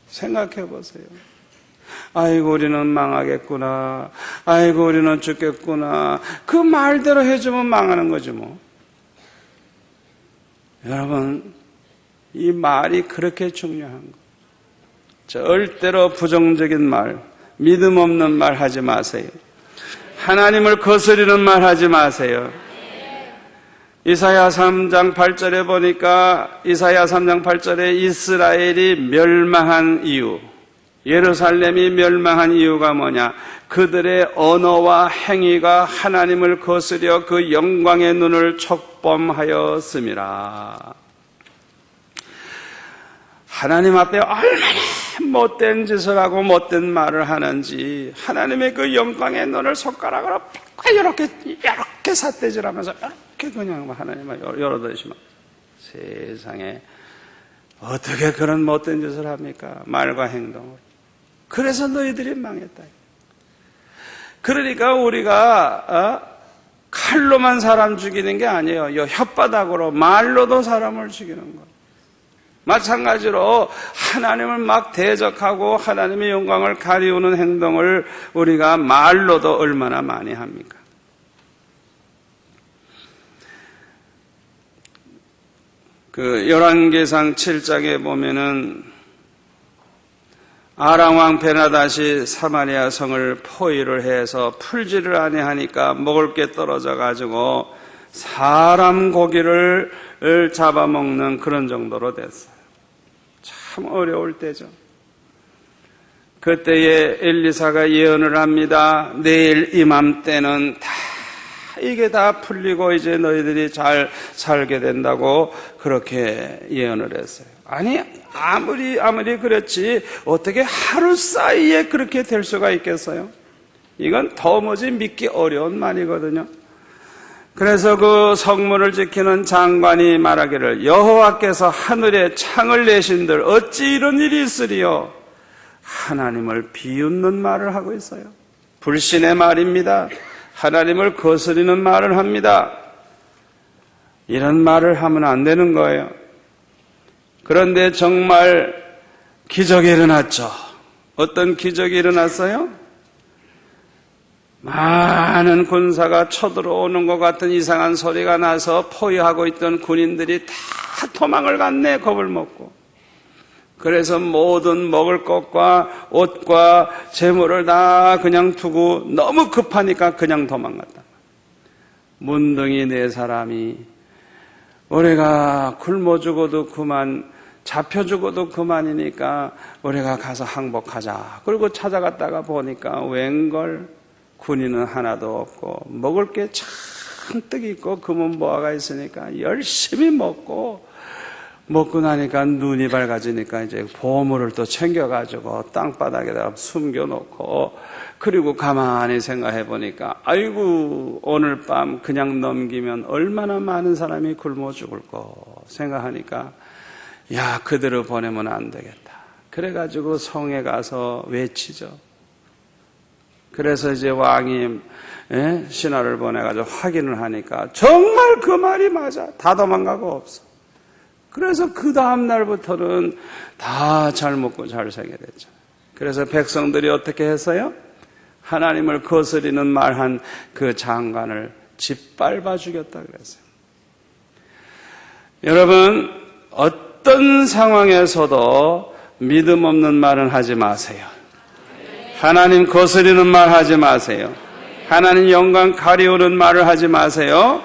생각해 보세요. 아이고 우리는 망하겠구나, 아이고 우리는 죽겠구나, 그 말대로 해주면 망하는 거지 뭐. 여러분, 이 말이 그렇게 중요한 거. 절대로 부정적인 말, 믿음 없는 말 하지 마세요. 하나님을 거스리는 말 하지 마세요. 이사야 3장 8절에 보니까 이사야 3장 8절에 이스라엘이 멸망한 이유, 예루살렘이 멸망한 이유가 뭐냐? 그들의 언어와 행위가 하나님을 거스려 그 영광의 눈을 촉범하였음이라. 하나님 앞에 얼마나 못된 짓을 하고 못된 말을 하는지 하나님의 그 영광의 눈을 손가락으로 이렇게 삿대질하면서 이렇게 그냥 하나님을 열어두시면, 세상에 어떻게 그런 못된 짓을 합니까? 말과 행동으로. 그래서 너희들이 망했다. 그러니까 우리가 칼로만 사람 죽이는 게 아니에요. 이 혓바닥으로 말로도 사람을 죽이는 거예요. 마찬가지로 하나님을 막 대적하고 하나님의 영광을 가리우는 행동을 우리가 말로도 얼마나 많이 합니까? 그 열왕기상 7장에 보면은 아람왕 베나닷이 사마리아 성을 포위를 해서 풀지를 아니하니까 먹을 게 떨어져 가지고 사람 고기를 잡아먹는 그런 정도로 됐어요. 참 어려울 때죠. 그때에 엘리사가 예언을 합니다. 내일 이맘때는 이게 다 풀리고 이제 너희들이 잘 살게 된다고 그렇게 예언을 했어요. 아니, 아무리 그렇지 어떻게 하루 사이에 그렇게 될 수가 있겠어요? 이건 도무지 믿기 어려운 말이거든요. 그래서 그 성문을 지키는 장관이 말하기를, 여호와께서 하늘에 창을 내신들 어찌 이런 일이 있으리요? 하나님을 비웃는 말을 하고 있어요. 불신의 말입니다. 하나님을 거스리는 말을 합니다. 이런 말을 하면 안 되는 거예요. 그런데 정말 기적이 일어났죠. 어떤 기적이 일어났어요? 많은 군사가 쳐들어오는 것 같은 이상한 소리가 나서 포위하고 있던 군인들이 다 도망을 갔네, 겁을 먹고. 그래서 모든 먹을 것과 옷과 재물을 다 그냥 두고 너무 급하니까 그냥 도망갔다. 문둥이 네 사람이 우리가 굶어 죽어도 그만, 잡혀 죽어도 그만이니까 우리가 가서 항복하자. 그리고 찾아갔다가 보니까 웬걸 군인은 하나도 없고 먹을 게 잔뜩 있고 금은보화가 있으니까 열심히 먹고 나니까 눈이 밝아지니까 이제 보물을 또 챙겨가지고 땅바닥에다가 숨겨놓고, 그리고 가만히 생각해 보니까 아이고 오늘 밤 그냥 넘기면 얼마나 많은 사람이 굶어 죽을 거 생각하니까, 야, 그대로 보내면 안 되겠다. 그래가지고 성에 가서 외치죠. 그래서 이제 왕이 신하를 보내가지고 확인을 하니까 정말 그 말이 맞아. 다 도망가고 없어. 그래서 그 다음 날부터는 다 잘 먹고 잘 살게 됐죠. 그래서 백성들이 어떻게 했어요? 하나님을 거스리는 말한 그 장관을 짓밟아 죽였다 그랬어요. 여러분, 어떤 상황에서도 믿음 없는 말은 하지 마세요. 하나님 거스리는 말 하지 마세요. 하나님 영광 가리우는 말을 하지 마세요.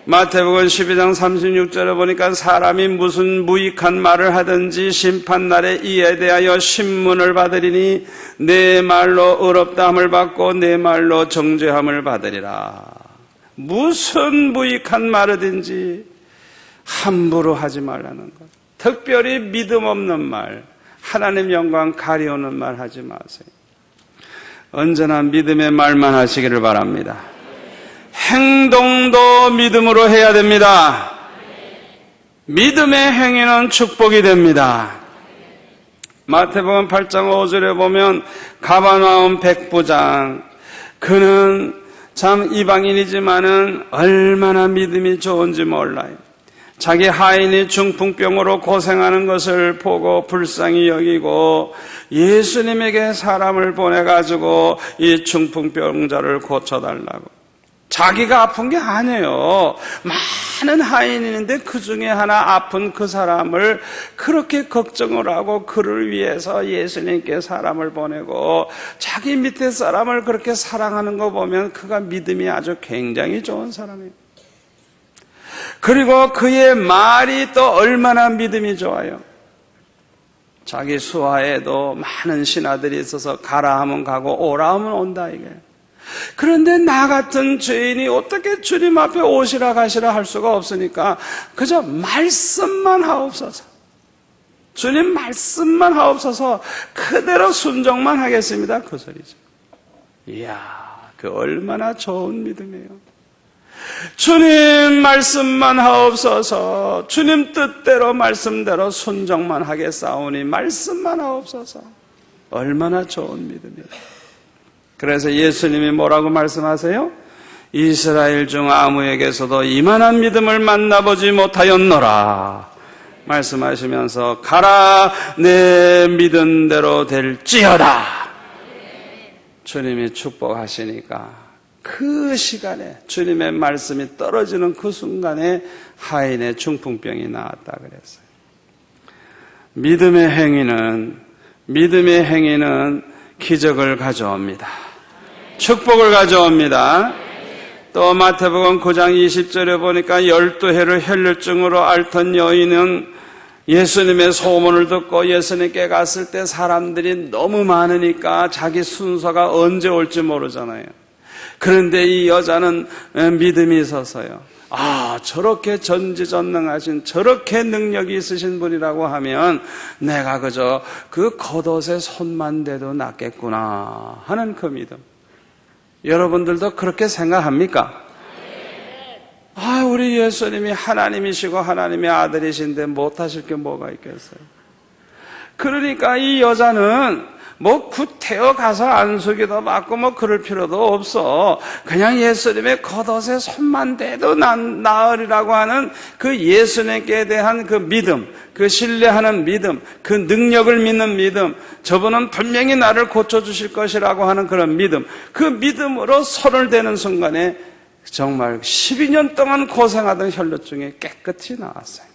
마태복음 12장 36절에 보니까 사람이 무슨 무익한 말을 하든지 심판날에 이에 대하여 신문을 받으리니 내 말로 의롭다함을 받고 내 말로 정죄함을 받으리라. 무슨 무익한 말이든지 함부로 하지 말라는 것. 특별히 믿음 없는 말, 하나님 영광 가리우는 말 하지 마세요. 언제나 믿음의 말만 하시기를 바랍니다. 행동도 믿음으로 해야 됩니다. 믿음의 행위는 축복이 됩니다. 마태복음 8장 5절에 보면 가버나움 백부장, 그는 참 이방인이지만은 얼마나 믿음이 좋은지 몰라요. 자기 하인이 중풍병으로 고생하는 것을 보고 불쌍히 여기고 예수님에게 사람을 보내가지고 이 중풍병자를 고쳐달라고. 자기가 아픈 게 아니에요. 많은 하인이 있는데 그 중에 하나 아픈 그 사람을 그렇게 걱정을 하고 그를 위해서 예수님께 사람을 보내고 자기 밑에 사람을 그렇게 사랑하는 거 보면 그가 믿음이 아주 굉장히 좋은 사람이에요. 그리고 그의 말이 또 얼마나 믿음이 좋아요. 자기 수하에도 많은 신하들이 있어서 가라 하면 가고 오라 하면 온다 이게. 그런데 나 같은 죄인이 어떻게 주님 앞에 오시라 가시라 할 수가 없으니까 그저 말씀만 하옵소서. 주님 말씀만 하옵소서. 그대로 순종만 하겠습니다. 그 소리죠. 이야, 그 얼마나 좋은 믿음이에요. 주님 말씀만 하옵소서. 주님 뜻대로 말씀대로 순종만 하겠사오니 말씀만 하옵소서. 얼마나 좋은 믿음이에요. 그래서 예수님이 뭐라고 말씀하세요? 이스라엘 중 아무에게서도 이만한 믿음을 만나보지 못하였노라 말씀하시면서 가라 내 믿은 대로 될지어다. 주님이 축복하시니까 그 시간에 주님의 말씀이 떨어지는 그 순간에 하인의 중풍병이 나았다 그랬어요. 믿음의 행위는 기적을 가져옵니다. 축복을 가져옵니다. 또 마태복음 9장 20절에 보니까 12해를 혈루증으로 앓던 여인은 예수님의 소문을 듣고 예수님께 갔을 때 사람들이 너무 많으니까 자기 순서가 언제 올지 모르잖아요. 그런데 이 여자는 믿음이 있어서요. 아, 저렇게 전지전능하신, 저렇게 능력이 있으신 분이라고 하면 내가 그저 그 겉옷에 손만 대도 낫겠구나 하는 그 믿음. 여러분들도 그렇게 생각합니까? 아, 우리 예수님이 하나님이시고 하나님의 아들이신데 못하실 게 뭐가 있겠어요? 그러니까 이 여자는 뭐 구태여 가서 안수기도 받고 뭐 그럴 필요도 없어. 그냥 예수님의 겉옷에 손만 대도 나으리라고 하는 그 예수님께 대한 그 믿음, 그 신뢰하는 믿음, 그 능력을 믿는 믿음, 저분은 분명히 나를 고쳐주실 것이라고 하는 그런 믿음, 그 믿음으로 손을 대는 순간에 정말 12년 동안 고생하던 혈루증이 깨끗이 나왔어요.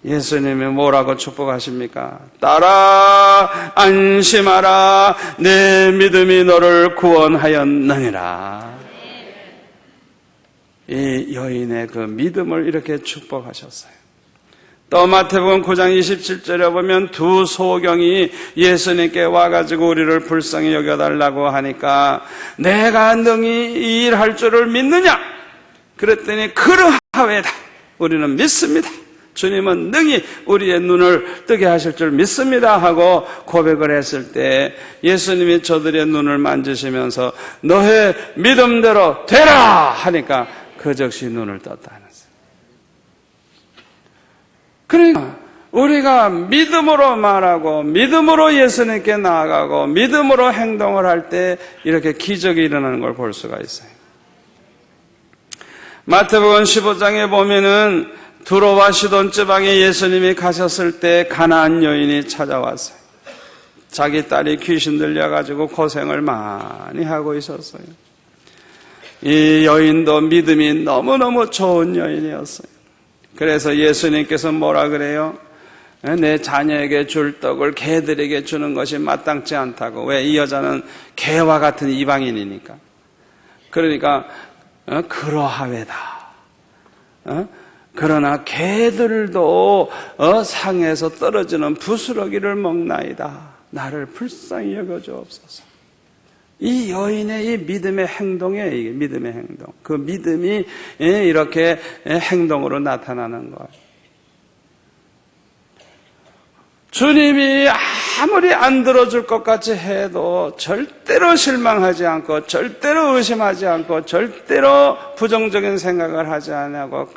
예수님이 뭐라고 축복하십니까? 딸아 안심하라 내 믿음이 너를 구원하였느니라. 이 여인의 그 믿음을 이렇게 축복하셨어요. 또 마태복음 9장 27절에 보면 두 소경이 예수님께 와가지고 우리를 불쌍히 여겨달라고 하니까 내가 능히 이 일할 줄을 믿느냐? 그랬더니 그러하외다. 우리는 믿습니다. 주님은 능히 우리의 눈을 뜨게 하실 줄 믿습니다 하고 고백을 했을 때 예수님이 저들의 눈을 만지시면서 너의 믿음대로 되라 하니까 그 즉시 눈을 떴다 하는 거예요. 그러니까 우리가 믿음으로 말하고 믿음으로 예수님께 나아가고 믿음으로 행동을 할 때 이렇게 기적이 일어나는 걸 볼 수가 있어요. 마태복음 15장에 보면은 두로와 시돈 지방에 예수님이 가셨을 때 가나안 여인이 찾아왔어요. 자기 딸이 귀신 들려가지고 고생을 많이 하고 있었어요. 이 여인도 믿음이 너무너무 좋은 여인이었어요. 그래서 예수님께서 뭐라 그래요? 내 자녀에게 줄 떡을 개들에게 주는 것이 마땅치 않다고. 왜? 이 여자는 개와 같은 이방인이니까. 그러니까 그러하외다. 그러나 개들도 상에서 떨어지는 부스러기를 먹나이다. 나를 불쌍히 여겨주옵소서. 이 여인의 이 믿음의 행동이에요. 이게 믿음의 행동. 그 믿음이 이렇게 행동으로 나타나는 거예요. 주님이 아무리 안 들어줄 것 같이 해도 절대로 실망하지 않고 절대로 의심하지 않고 절대로 부정적인 생각을 하지 않고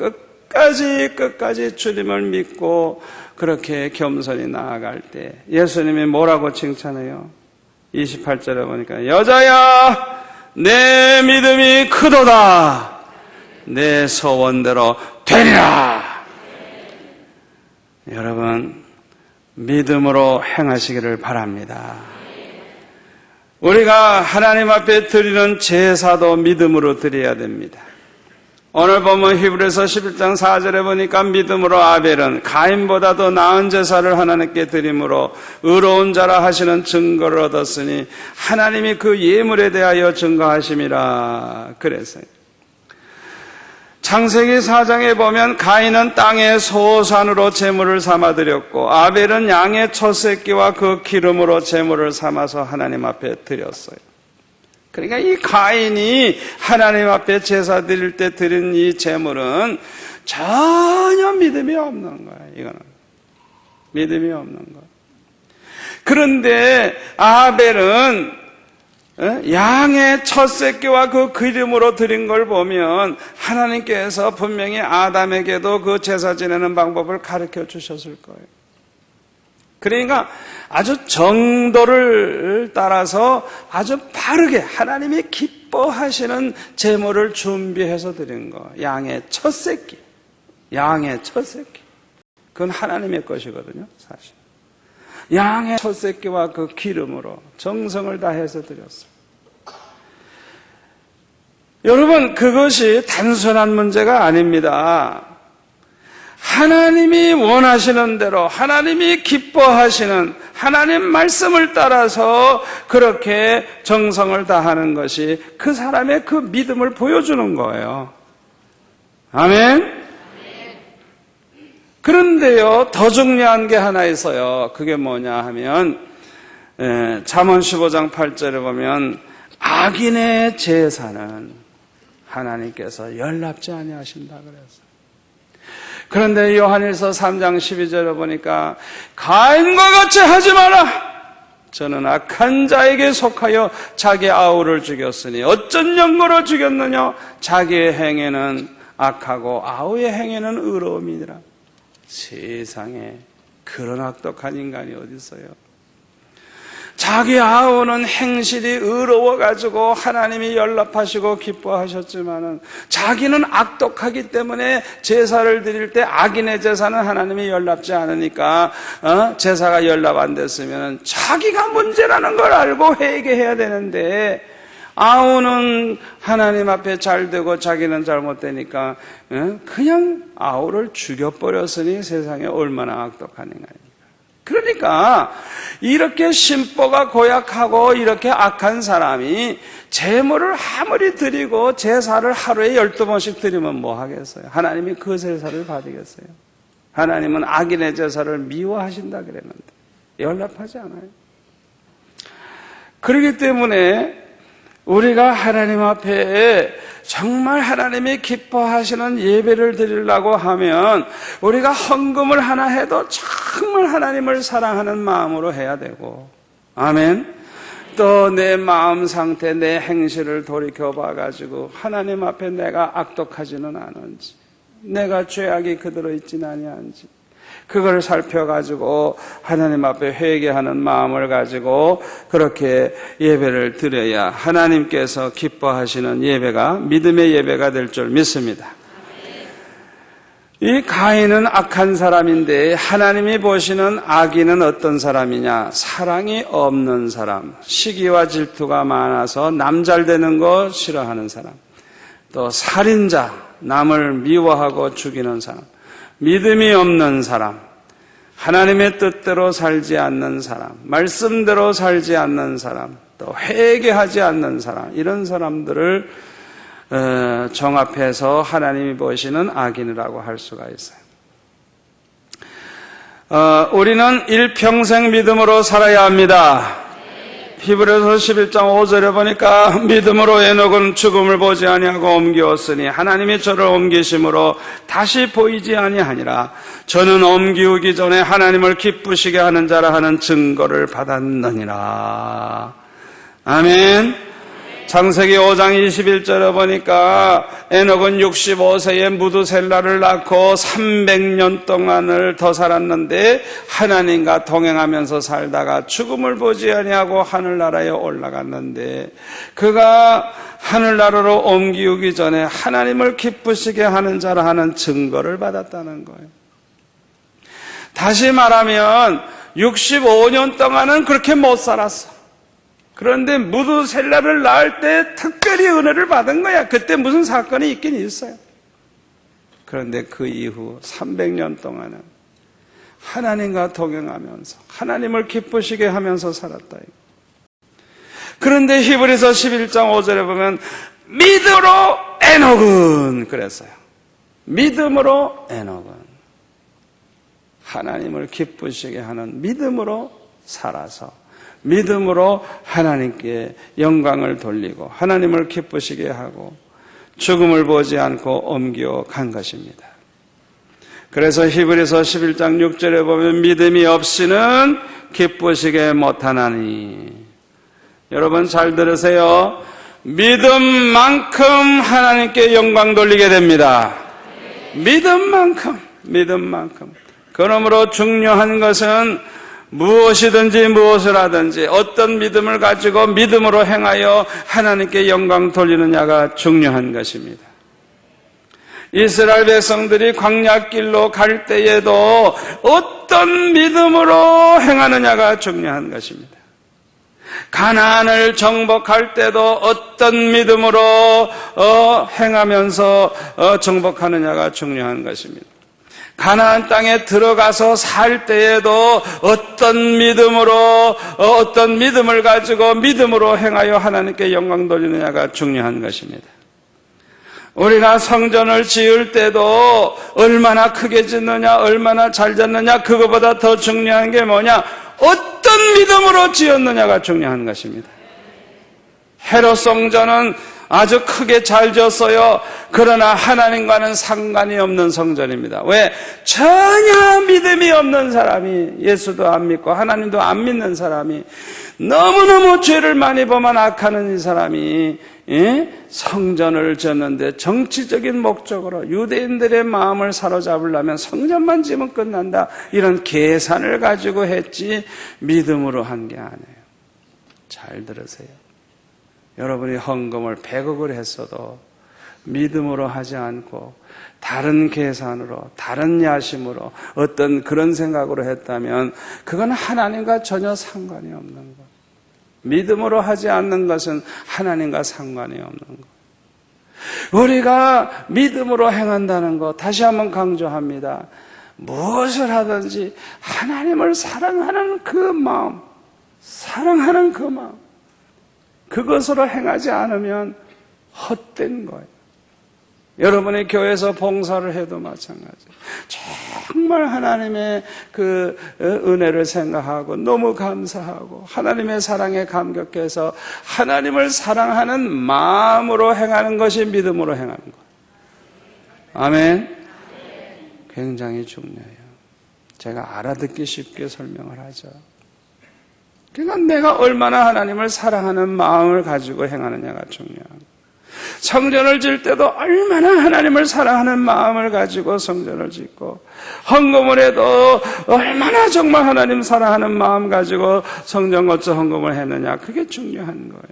끝까지 주님을 믿고 그렇게 겸손히 나아갈 때 예수님이 뭐라고 칭찬해요? 28절에 보니까 여자야 내 믿음이 크도다 내 소원대로 되리라. 여러분 믿음으로 행하시기를 바랍니다. 우리가 하나님 앞에 드리는 제사도 믿음으로 드려야 됩니다. 오늘 보면 히브리서 11장 4절에 보니까 믿음으로 아벨은 가인보다도 나은 제사를 하나님께 드림으로 의로운 자라 하시는 증거를 얻었으니 하나님이 그 예물에 대하여 증거하심이라 그랬어요. 창세기 4장에 보면 가인은 땅의 소산으로 제물을 삼아 드렸고 아벨은 양의 첫 새끼와 그 기름으로 제물을 삼아서 하나님 앞에 드렸어요. 그러니까 이 가인이 하나님 앞에 제사 드릴 때 드린 이 제물은 전혀 믿음이 없는 거예요. 이거는 믿음이 없는 거예요. 그런데 아벨은 양의 첫 새끼와 그 기름으로 드린 걸 보면 하나님께서 분명히 아담에게도 그 제사 지내는 방법을 가르쳐 주셨을 거예요. 그러니까 아주 정도를 따라서 아주 바르게 하나님이 기뻐하시는 제물을 준비해서 드린 거. 양의 첫 새끼. 양의 첫 새끼. 그건 하나님의 것이거든요, 사실. 양의 첫 새끼와 그 기름으로 정성을 다해서 드렸어요. 여러분, 그것이 단순한 문제가 아닙니다. 하나님이 원하시는 대로 하나님이 기뻐하시는 하나님 말씀을 따라서 그렇게 정성을 다하는 것이 그 사람의 그 믿음을 보여주는 거예요. 아멘? 그런데요, 더 중요한 게 하나 있어요. 그게 뭐냐 하면 잠언 15장 8절에 보면 악인의 제사는 하나님께서 연락지 아니하신다 그랬어요. 그런데 요한일서 3장 12절에 보니까 가인과 같이 하지 마라. 저는 악한 자에게 속하여 자기 아우를 죽였으니 어쩐 연고로 죽였느냐. 자기의 행위는 악하고 아우의 행위는 의로움이니라. 세상에 그런 악독한 인간이 어디 있어요? 자기 아우는 행실이 의로워가지고 하나님이 연락하시고 기뻐하셨지만은 자기는 악독하기 때문에 제사를 드릴 때 악인의 제사는 하나님이 연락지 않으니까 제사가 연락 안 됐으면 자기가 문제라는 걸 알고 회개해야 되는데 아우는 하나님 앞에 잘 되고 자기는 잘못되니까 그냥 아우를 죽여버렸으니 세상에 얼마나 악독한 인간입니까? 그러니까 이렇게 심보가 고약하고 이렇게 악한 사람이 제물을 아무리 드리고 제사를 하루에 12번씩 드리면 뭐 하겠어요? 하나님이 그 제사를 받으겠어요? 하나님은 악인의 제사를 미워하신다 그랬는데 연락하지 않아요. 그렇기 때문에 우리가 하나님 앞에 정말 하나님이 기뻐하시는 예배를 드리려고 하면 우리가 헌금을 하나 해도 정말 하나님을 사랑하는 마음으로 해야 되고, 아멘. 또 내 마음 상태, 내 행실을 돌이켜봐가지고 하나님 앞에 내가 악독하지는 않은지, 내가 죄악이 그대로 있지는 아니한지 그걸 살펴가지고 하나님 앞에 회개하는 마음을 가지고 그렇게 예배를 드려야 하나님께서 기뻐하시는 예배가 믿음의 예배가 될 줄 믿습니다. 이 가인은 악한 사람인데 하나님이 보시는 악인은 어떤 사람이냐? 사랑이 없는 사람, 시기와 질투가 많아서 남 잘 되는 거 싫어하는 사람, 또 살인자, 남을 미워하고 죽이는 사람, 믿음이 없는 사람, 하나님의 뜻대로 살지 않는 사람, 말씀대로 살지 않는 사람, 또 회개하지 않는 사람, 이런 사람들을 종합해서 하나님이 보시는 악인이라고 할 수가 있어요. 우리는 일평생 믿음으로 살아야 합니다. 히브리서 11장 5절에 보니까 믿음으로 에녹은 죽음을 보지 아니하고 옮기었으니 하나님이 저를 옮기심으로 다시 보이지 아니하니라. 저는 옮기우기 전에 하나님을 기쁘시게 하는 자라 하는 증거를 받았느니라. 아멘. 창세기 5장 21절에 보니까 에녹은 65세에 무두셀라를 낳고 300년 동안을 더 살았는데 하나님과 동행하면서 살다가 죽음을 보지 아니하고 하늘나라에 올라갔는데 그가 하늘나라로 옮기기 전에 하나님을 기쁘시게 하는 자라 하는 증거를 받았다는 거예요. 다시 말하면 65년 동안은 그렇게 못 살았어. 그런데 무두셀라를 낳을 때 특별히 은혜를 받은 거야. 그때 무슨 사건이 있긴 있어요. 그런데 그 이후 300년 동안은 하나님과 동행하면서 하나님을 기쁘시게 하면서 살았다. 그런데 히브리서 11장 5절에 보면 믿음으로 에녹은 그랬어요. 믿음으로 에녹은 하나님을 기쁘시게 하는 믿음으로 살아서 믿음으로 하나님께 영광을 돌리고 하나님을 기쁘시게 하고 죽음을 보지 않고 옮겨 간 것입니다. 그래서 히브리서 11장 6절에 보면 믿음이 없이는 기쁘시게 못하나니, 여러분 잘 들으세요. 믿음만큼 하나님께 영광 돌리게 됩니다. 믿음만큼. 그러므로 중요한 것은 무엇이든지 무엇을 하든지 어떤 믿음을 가지고 믿음으로 행하여 하나님께 영광 돌리느냐가 중요한 것입니다. 이스라엘 백성들이 광야길로 갈 때에도 어떤 믿음으로 행하느냐가 중요한 것입니다. 가나안을 정복할 때도 어떤 믿음으로 행하면서 정복하느냐가 중요한 것입니다. 가나안 땅에 들어가서 살 때에도 어떤 믿음을 가지고 믿음으로 행하여 하나님께 영광 돌리느냐가 중요한 것입니다. 우리가 성전을 지을 때도 얼마나 크게 짓느냐, 얼마나 잘 짓느냐, 그거보다 더 중요한 게 뭐냐? 어떤 믿음으로 지었느냐가 중요한 것입니다. 헤롯 성전은 아주 크게 잘 지었어요. 그러나 하나님과는 상관이 없는 성전입니다. 왜? 전혀 믿음이 없는 사람이, 예수도 안 믿고 하나님도 안 믿는 사람이, 너무너무 죄를 많이 범한 악하는 이 사람이 성전을 짓는데 정치적인 목적으로 유대인들의 마음을 사로잡으려면 성전만 지으면 끝난다, 이런 계산을 가지고 했지 믿음으로 한 게 아니에요. 잘 들으세요. 여러분이 헌금을 100억을 했어도 믿음으로 하지 않고 다른 계산으로, 다른 야심으로, 어떤 그런 생각으로 했다면 그건 하나님과 전혀 상관이 없는 것. 믿음으로 하지 않는 것은 하나님과 상관이 없는 것. 우리가 믿음으로 행한다는 것, 다시 한번 강조합니다. 무엇을 하든지 하나님을 사랑하는 그 마음, 그것으로 행하지 않으면 헛된 거예요. 여러분이 교회에서 봉사를 해도 마찬가지예요. 정말 하나님의 그 은혜를 생각하고 너무 감사하고 하나님의 사랑에 감격해서 하나님을 사랑하는 마음으로 행하는 것이 믿음으로 행하는 거예요. 아멘. 굉장히 중요해요. 제가 알아듣기 쉽게 설명을 하죠. 그러니까 내가 얼마나 하나님을 사랑하는 마음을 가지고 행하느냐가 중요한 거예요. 성전을 질 때도 얼마나 하나님을 사랑하는 마음을 가지고 성전을 짓고, 헌금을 해도 얼마나 정말 하나님 사랑하는 마음 가지고 성전 거쳐 헌금을 했느냐, 그게 중요한 거예요.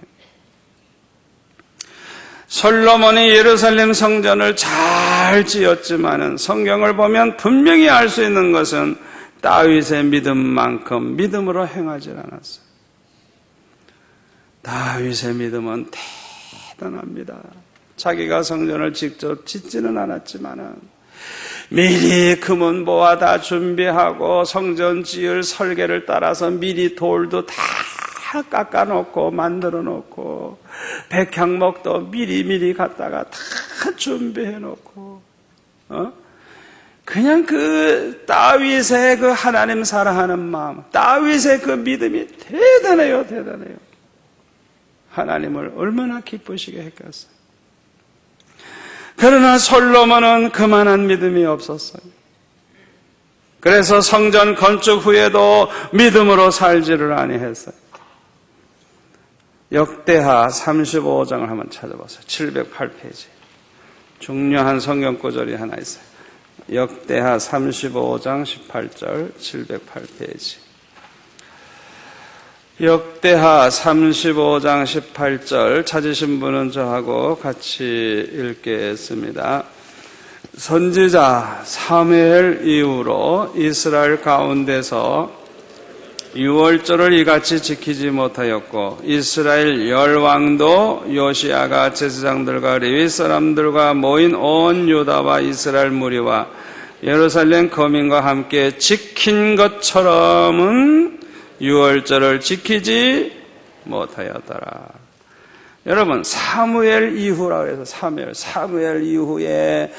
솔로몬이 예루살렘 성전을 잘 지었지만은 성경을 보면 분명히 알 수 있는 것은 다윗의 믿음만큼 믿음으로 행하지 않았어요. 다윗의 믿음은 대단합니다. 자기가 성전을 직접 짓지는 않았지만은 미리 금은 보아 다 준비하고 성전 지을 설계를 따라서 미리 돌도 다 깎아놓고 만들어 놓고 백향목도 미리 갖다가 다 준비해놓고 그냥 그 다윗의 그 하나님 사랑하는 마음, 다윗의 그 믿음이 대단해요. 하나님을 얼마나 기쁘시게 했겠어요. 그러나 솔로몬은 그만한 믿음이 없었어요. 그래서 성전 건축 후에도 믿음으로 살지를 아니했어요. 역대하 35장을 한번 찾아보세요. 708페이지. 중요한 성경 구절이 하나 있어요. 역대하 35장 18절 708페이지. 역대하 35장 18절 찾으신 분은 저하고 같이 읽겠습니다. 선지자 사무엘 이후로 이스라엘 가운데서 유월절을 이같이 지키지 못하였고 이스라엘 열왕도 요시야가 제사장들과 레위 사람들과 모인 온 유다와 이스라엘 무리와 예루살렘 거민과 함께 지킨 것처럼은 유월절을 지키지 못하였더라. 여러분, 사무엘 이후라고 해서 사무엘 이후에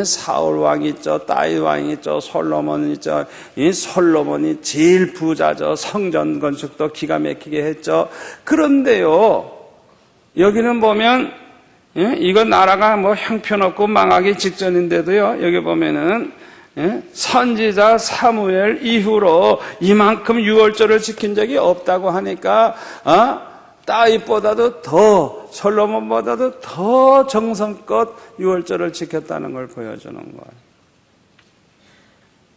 사울 왕이 있죠, 다윗 왕이 있죠, 솔로몬이 있죠. 이 솔로몬이 제일 부자죠. 성전 건축도 기가 막히게 했죠. 그런데요, 여기는 보면 이거 나라가 뭐 형편없고 망하기 직전인데도요, 여기 보면은 선지자 사무엘 이후로 이만큼 유월절을 지킨 적이 없다고 하니까 다윗보다도 더, 솔로몬보다도 더 정성껏 유월절을 지켰다는 걸 보여주는 거예요.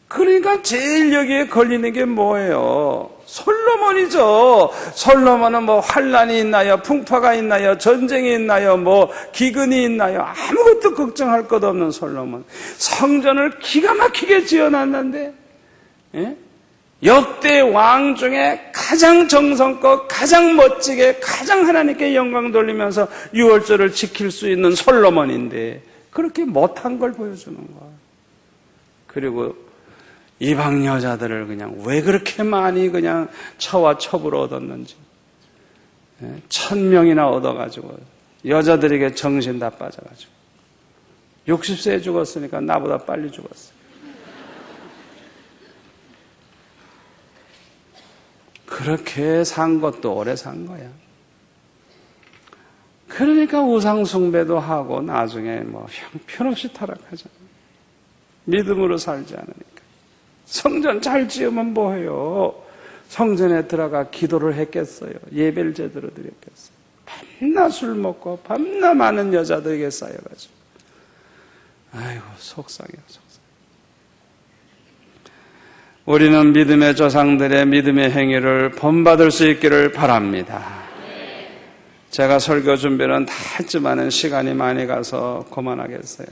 그러니까 제일 여기에 걸리는 게 뭐예요? 솔로몬이죠. 솔로몬은 뭐 환란이 있나요? 풍파가 있나요? 전쟁이 있나요? 뭐 기근이 있나요? 아무것도 걱정할 것 없는 솔로몬. 성전을 기가 막히게 지어놨는데, 역대 왕 중에 가장 정성껏, 가장 멋지게, 가장 하나님께 영광 돌리면서 유월절을 지킬 수 있는 솔로몬인데 그렇게 못한 걸 보여주는 거야. 그리고 이방 여자들을 그냥 왜 그렇게 많이 그냥 처와 첩으로 얻었는지, 1000명이나 얻어가지고 여자들에게 정신 다 빠져가지고 60세에 죽었으니까 나보다 빨리 죽었어. 그렇게 산 것도 오래 산 거야. 그러니까 우상숭배도 하고 나중에 뭐 형편없이 타락하잖아. 믿음으로 살지 않으니까. 성전 잘 지으면 뭐해요? 성전에 들어가 기도를 했겠어요? 예배를 제대로 드렸겠어요? 밤낮 술 먹고 밤낮 많은 여자들에게 쌓여가지고. 아이고, 속상해요, 속상해. 우리는 믿음의 조상들의 믿음의 행위를 본받을 수 있기를 바랍니다. 제가 설교 준비는 다 했지만 시간이 많이 가서 그만하겠어요.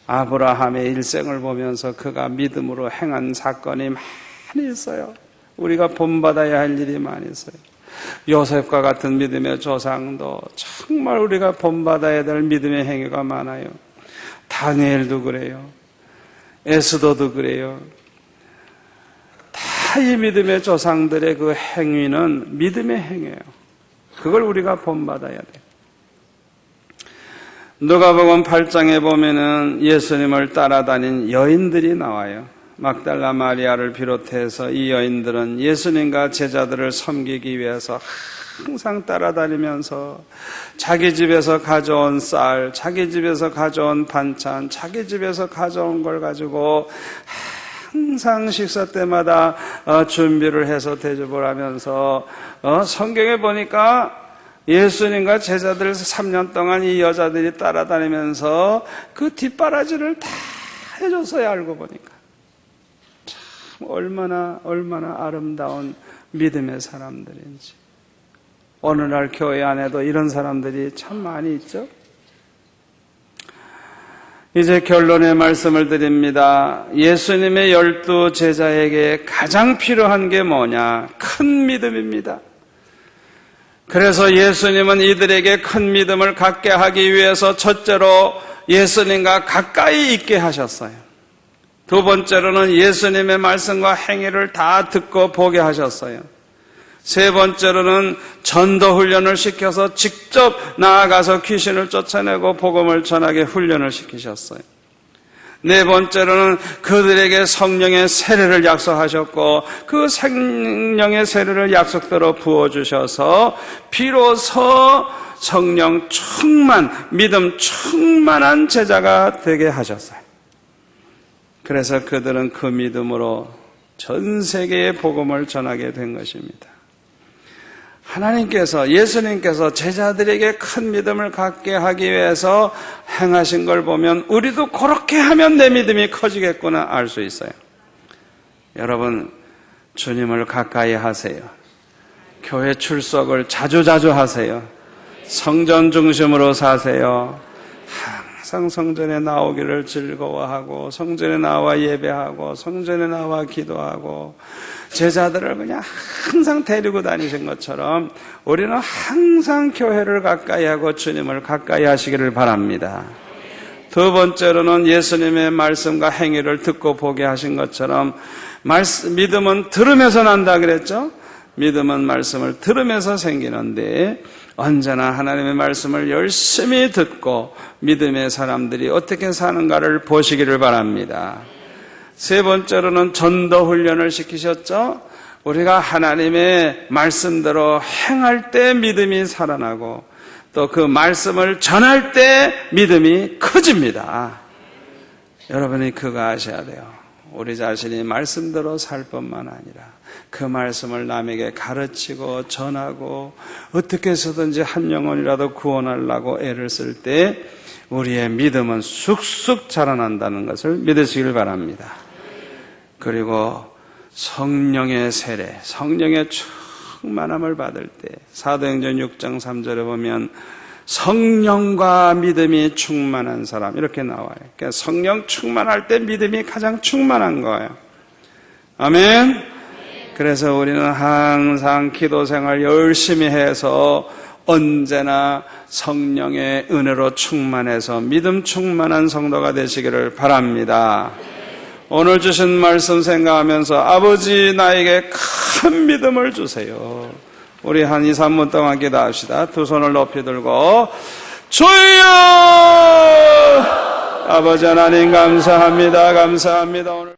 아브라함의 일생을 보면서 그가 믿음으로 행한 사건이 많이 있어요. 우리가 본받아야 할 일이 많이 있어요. 요셉과 같은 믿음의 조상도 정말 우리가 본받아야 될 믿음의 행위가 많아요. 다니엘도 그래요. 에스더도 그래요. 다 이 믿음의 조상들의 그 행위는 믿음의 행위예요. 그걸 우리가 본받아야 돼요. 누가복음 8장에 보면은 예수님을 따라다닌 여인들이 나와요. 막달라 마리아를 비롯해서 이 여인들은 예수님과 제자들을 섬기기 위해서 항상 따라다니면서 자기 집에서 가져온 쌀, 자기 집에서 가져온 반찬, 자기 집에서 가져온 걸 가지고 항상 식사 때마다 준비를 해서 대접을 하면서 성경에 보니까 예수님과 제자들 3년 동안 이 여자들이 따라다니면서 그 뒷바라지를 다 해줬어요. 알고 보니까 참 얼마나 아름다운 믿음의 사람들인지. 오늘날 교회 안에도 이런 사람들이 참 많이 있죠. 이제 결론의 말씀을 드립니다. 예수님의 12 제자에게 가장 필요한 게 뭐냐? 큰 믿음입니다. 그래서 예수님은 이들에게 큰 믿음을 갖게 하기 위해서 첫째로 예수님과 가까이 있게 하셨어요. 두 번째로는 예수님의 말씀과 행위를 다 듣고 보게 하셨어요. 세 번째로는 전도 훈련을 시켜서 직접 나아가서 귀신을 쫓아내고 복음을 전하게 훈련을 시키셨어요. 네 번째로는 그들에게 성령의 세례를 약속하셨고 그 성령의 세례를 약속대로 부어주셔서 비로소 성령 충만, 믿음 충만한 제자가 되게 하셨어요. 그래서 그들은 그 믿음으로 전 세계에 복음을 전하게 된 것입니다. 하나님께서, 예수님께서 제자들에게 큰 믿음을 갖게 하기 위해서 행하신 걸 보면 우리도 그렇게 하면 내 믿음이 커지겠구나 알 수 있어요. 여러분, 주님을 가까이 하세요. 교회 출석을 자주자주 하세요. 성전 중심으로 사세요. 항상 성전에 나오기를 즐거워하고, 성전에 나와 예배하고, 성전에 나와 기도하고, 제자들을 그냥 항상 데리고 다니신 것처럼 우리는 항상 교회를 가까이 하고 주님을 가까이 하시기를 바랍니다. 두 번째로는 예수님의 말씀과 행위를 듣고 보게 하신 것처럼 믿음은 들으면서 난다 그랬죠? 믿음은 말씀을 들으면서 생기는데 언제나 하나님의 말씀을 열심히 듣고 믿음의 사람들이 어떻게 사는가를 보시기를 바랍니다. 세 번째로는 전도 훈련을 시키셨죠? 우리가 하나님의 말씀대로 행할 때 믿음이 살아나고 또 그 말씀을 전할 때 믿음이 커집니다. 여러분이 그거 아셔야 돼요. 우리 자신이 말씀대로 살 뿐만 아니라 그 말씀을 남에게 가르치고 전하고 어떻게 해서든지 한 영혼이라도 구원하려고 애를 쓸 때 우리의 믿음은 쑥쑥 자라난다는 것을 믿으시길 바랍니다. 그리고 성령의 세례, 성령의 충만함을 받을 때 사도행전 6장 3절에 보면 성령과 믿음이 충만한 사람 이렇게 나와요. 그러니까 성령 충만할 때 믿음이 가장 충만한 거예요. 아멘. 그래서 우리는 항상 기도 생활 열심히 해서 언제나 성령의 은혜로 충만해서 믿음 충만한 성도가 되시기를 바랍니다. 오늘 주신 말씀 생각하면서 아버지 나에게 큰 믿음을 주세요. 우리 한 2, 3분 동안 기도합시다. 두 손을 높이 들고 주여! 아버지 하나님 감사합니다. 감사합니다. 오늘